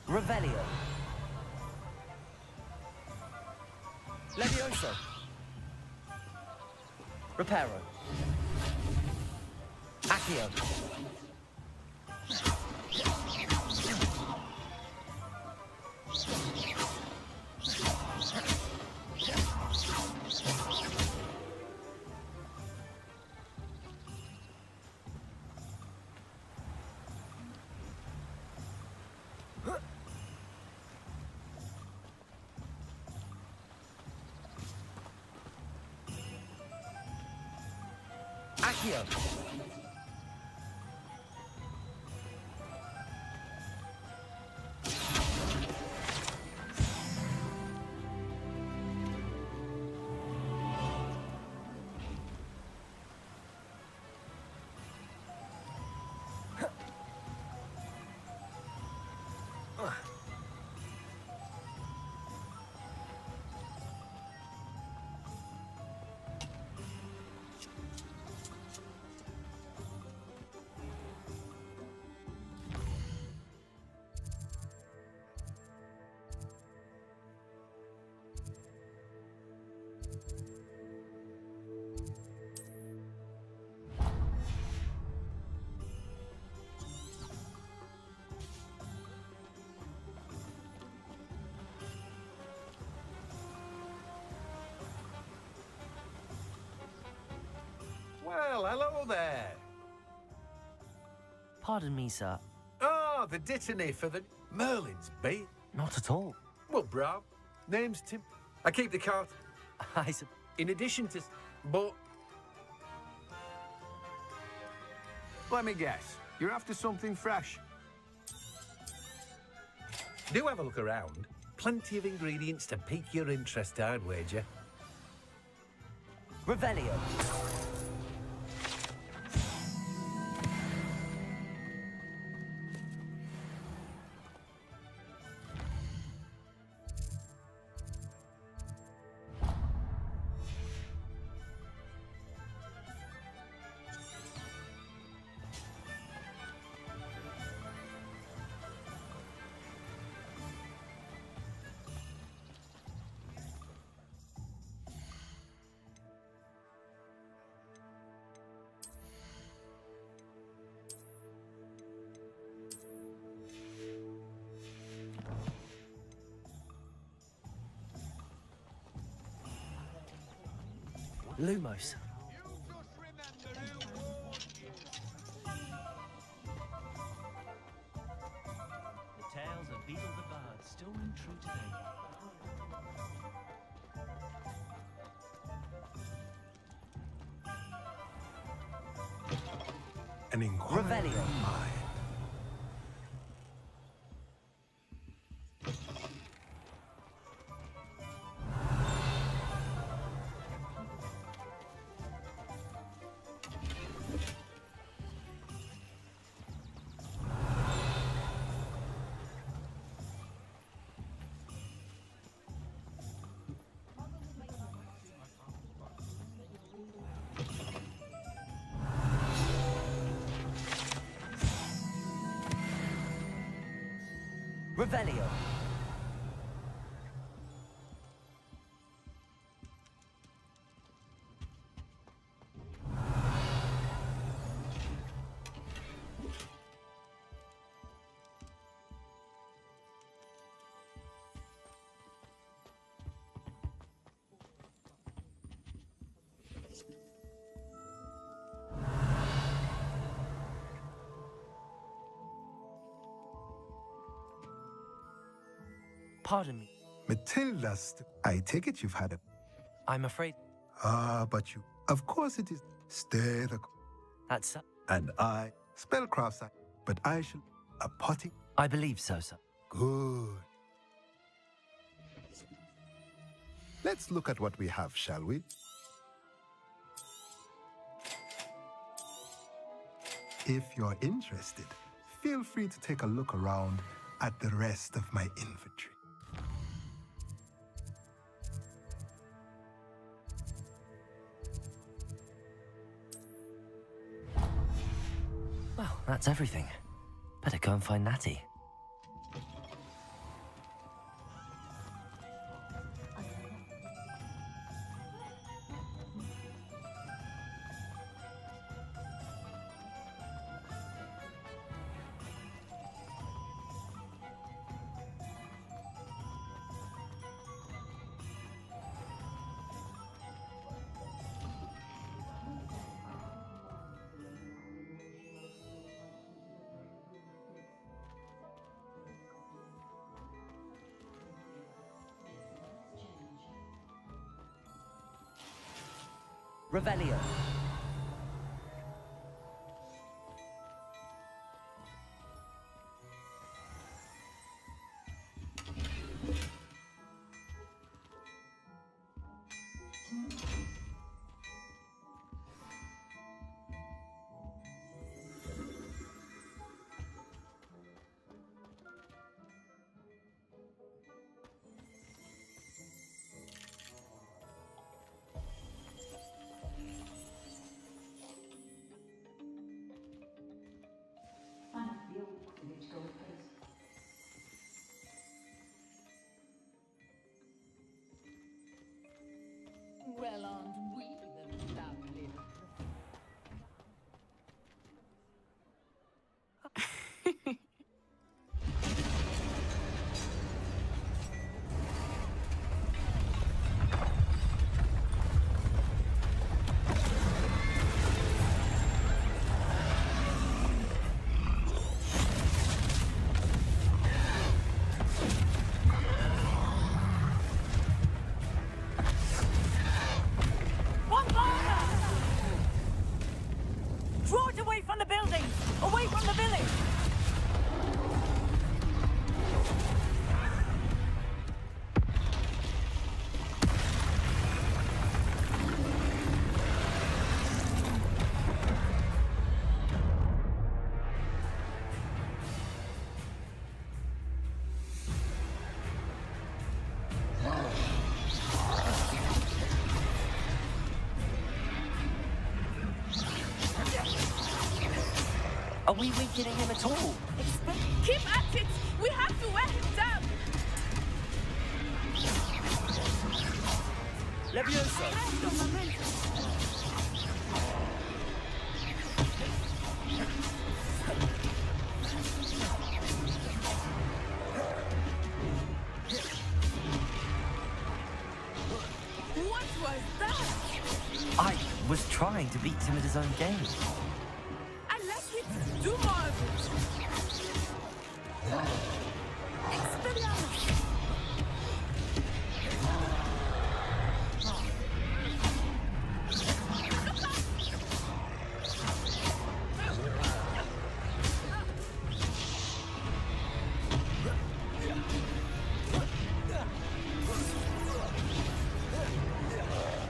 Revelio. Levioso. Reparo. Accio. Accio. Well, hello there. Pardon me, sir. Ah, the dittany for the Merlin's bait. Not at all. Well, bravo. Name's Tim. I keep the cart. In addition to... But... Let me guess. You're after something fresh. Do have a look around. Plenty of ingredients to pique your interest, I'd wager. Revelio. Lumos. The tales of Beetle the Bard still ring true today. An inquiring Revelio. mind. Revelio. Pardon me. Matilda's... I take it you've had a... I'm afraid. Ah, but you... Of course it is. Stay the... That's... And I... Spellcraft, but I shall... A potty... I believe so, sir. Good. Let's look at what we have, shall we? If you're interested, feel free to take a look around at the rest of my inventory. Well, that's everything. Better go and find Natty. Revelio. Well, aren't we the lovely? Draw it away from the building! Away from the village! Are we weakening him at all? Keep at it! We have to wear him down! Levioso! What was that? I was trying to beat him at his own game. I let him do more of it! Expelliarmus!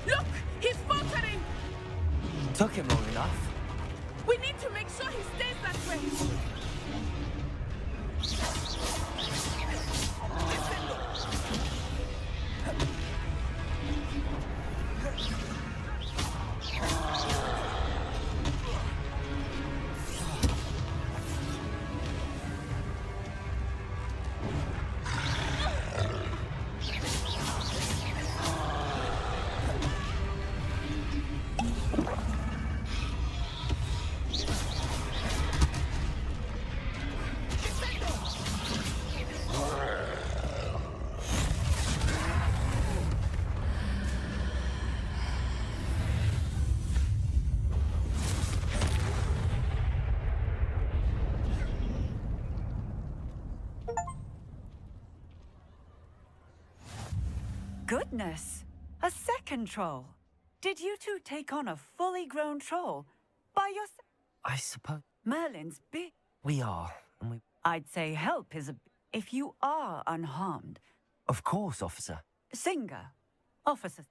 Look! He's faltering! Took him long enough. We need to make sure he stays that way! Goodness! A second troll! Did you two take on a fully grown troll? By yourself? I suppose Merlin's big. we are, and we... I'd say help is a... If you are unharmed. Of course, officer. Singer, Officer.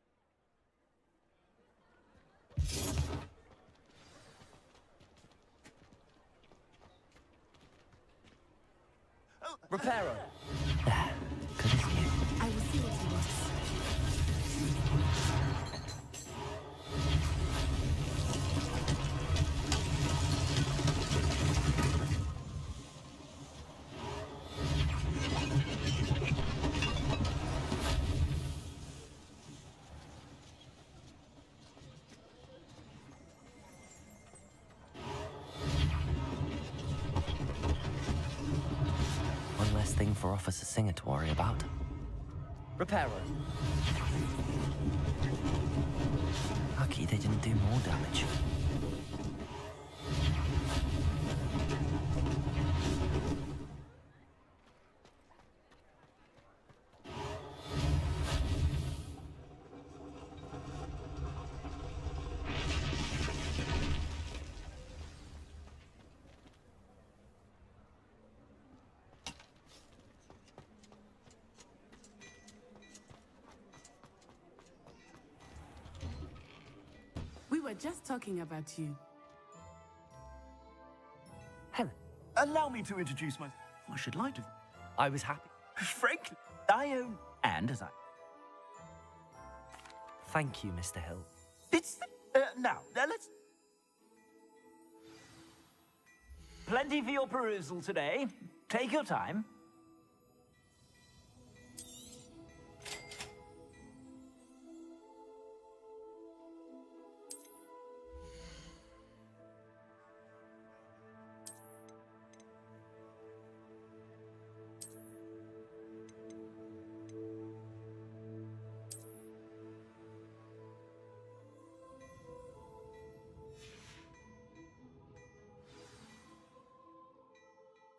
Reparo. I will see what he wants. One less thing for Officer Singer to worry about. Reparo. Lucky they didn't do more damage. We were just talking about you. Hello. Allow me to introduce myself. I should like to. I was happy. Frankly, I own, and as I. Thank you, Mr. Hill. It's now let's. Plenty for your perusal today. Take your time.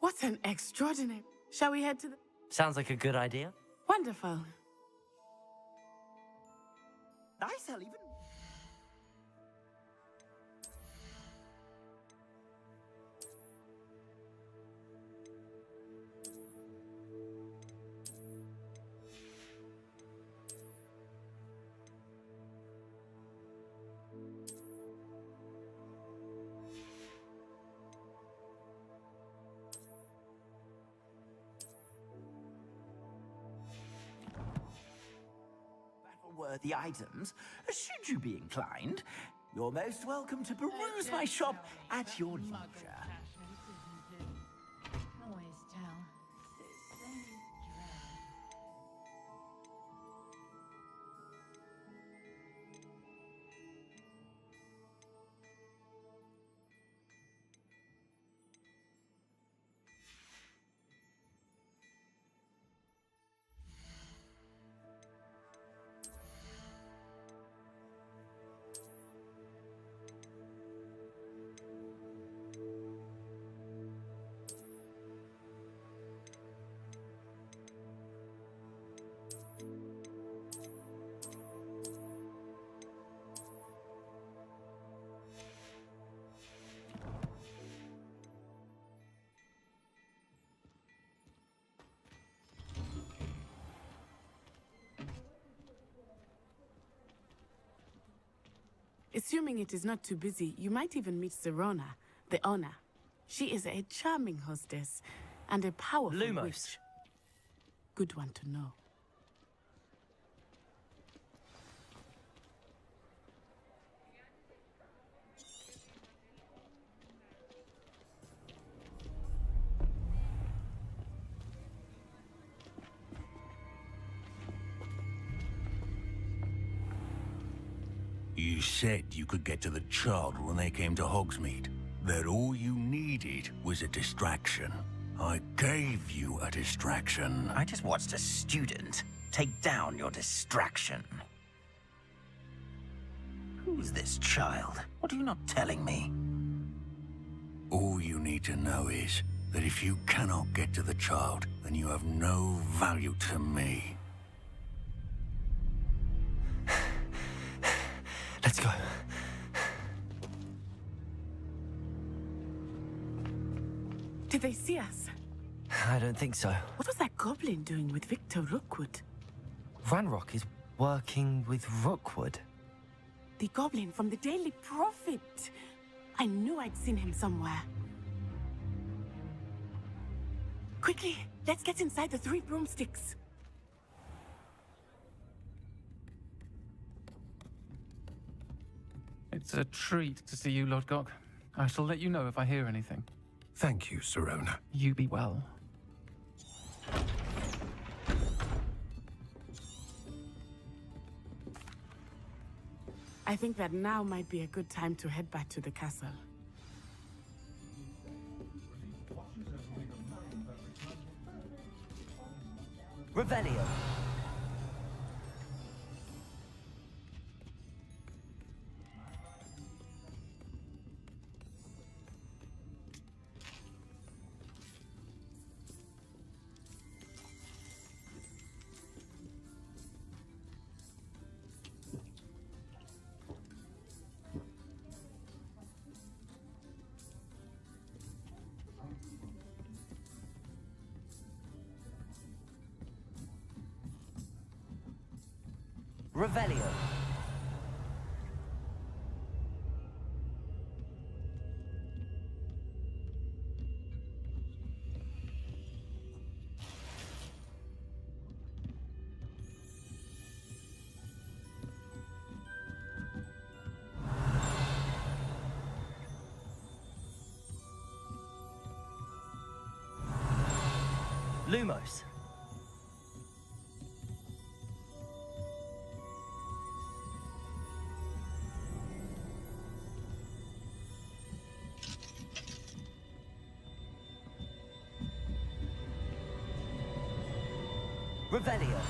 What an extraordinary... Shall we head to the... Sounds like a good idea. Wonderful. Nice, I'll even. Worthy items, should you be inclined, you're most welcome to peruse my shop at your leisure. Always tell. Assuming it is not too busy, you might even meet Serona, the owner. She is a charming hostess and a powerful Lumos. witch. Good one to know. You said you could get to the child when they came to Hogsmeade. That all you needed was a distraction. I gave you a distraction. I just watched a student take down your distraction. Who's this child? What are you not telling me? All you need to know is that if you cannot get to the child, then you have no value to me. Let's go. Did they see us? I don't think so. What was that goblin doing with Victor Rookwood? Ranrock is Working with Rookwood? The goblin from the Daily Prophet. I knew I'd seen him somewhere. Quickly, let's get inside the 3 broomsticks. It's a treat to see you, Lodgok. I shall let you know if I hear anything. Thank you, Sirona. You be well. I think that now might be a good time to head back to the castle. Revelio. Revelio. Lumos. Revelio.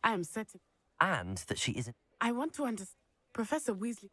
I am certain. And that she isn't. I want to understand. Professor Weasley.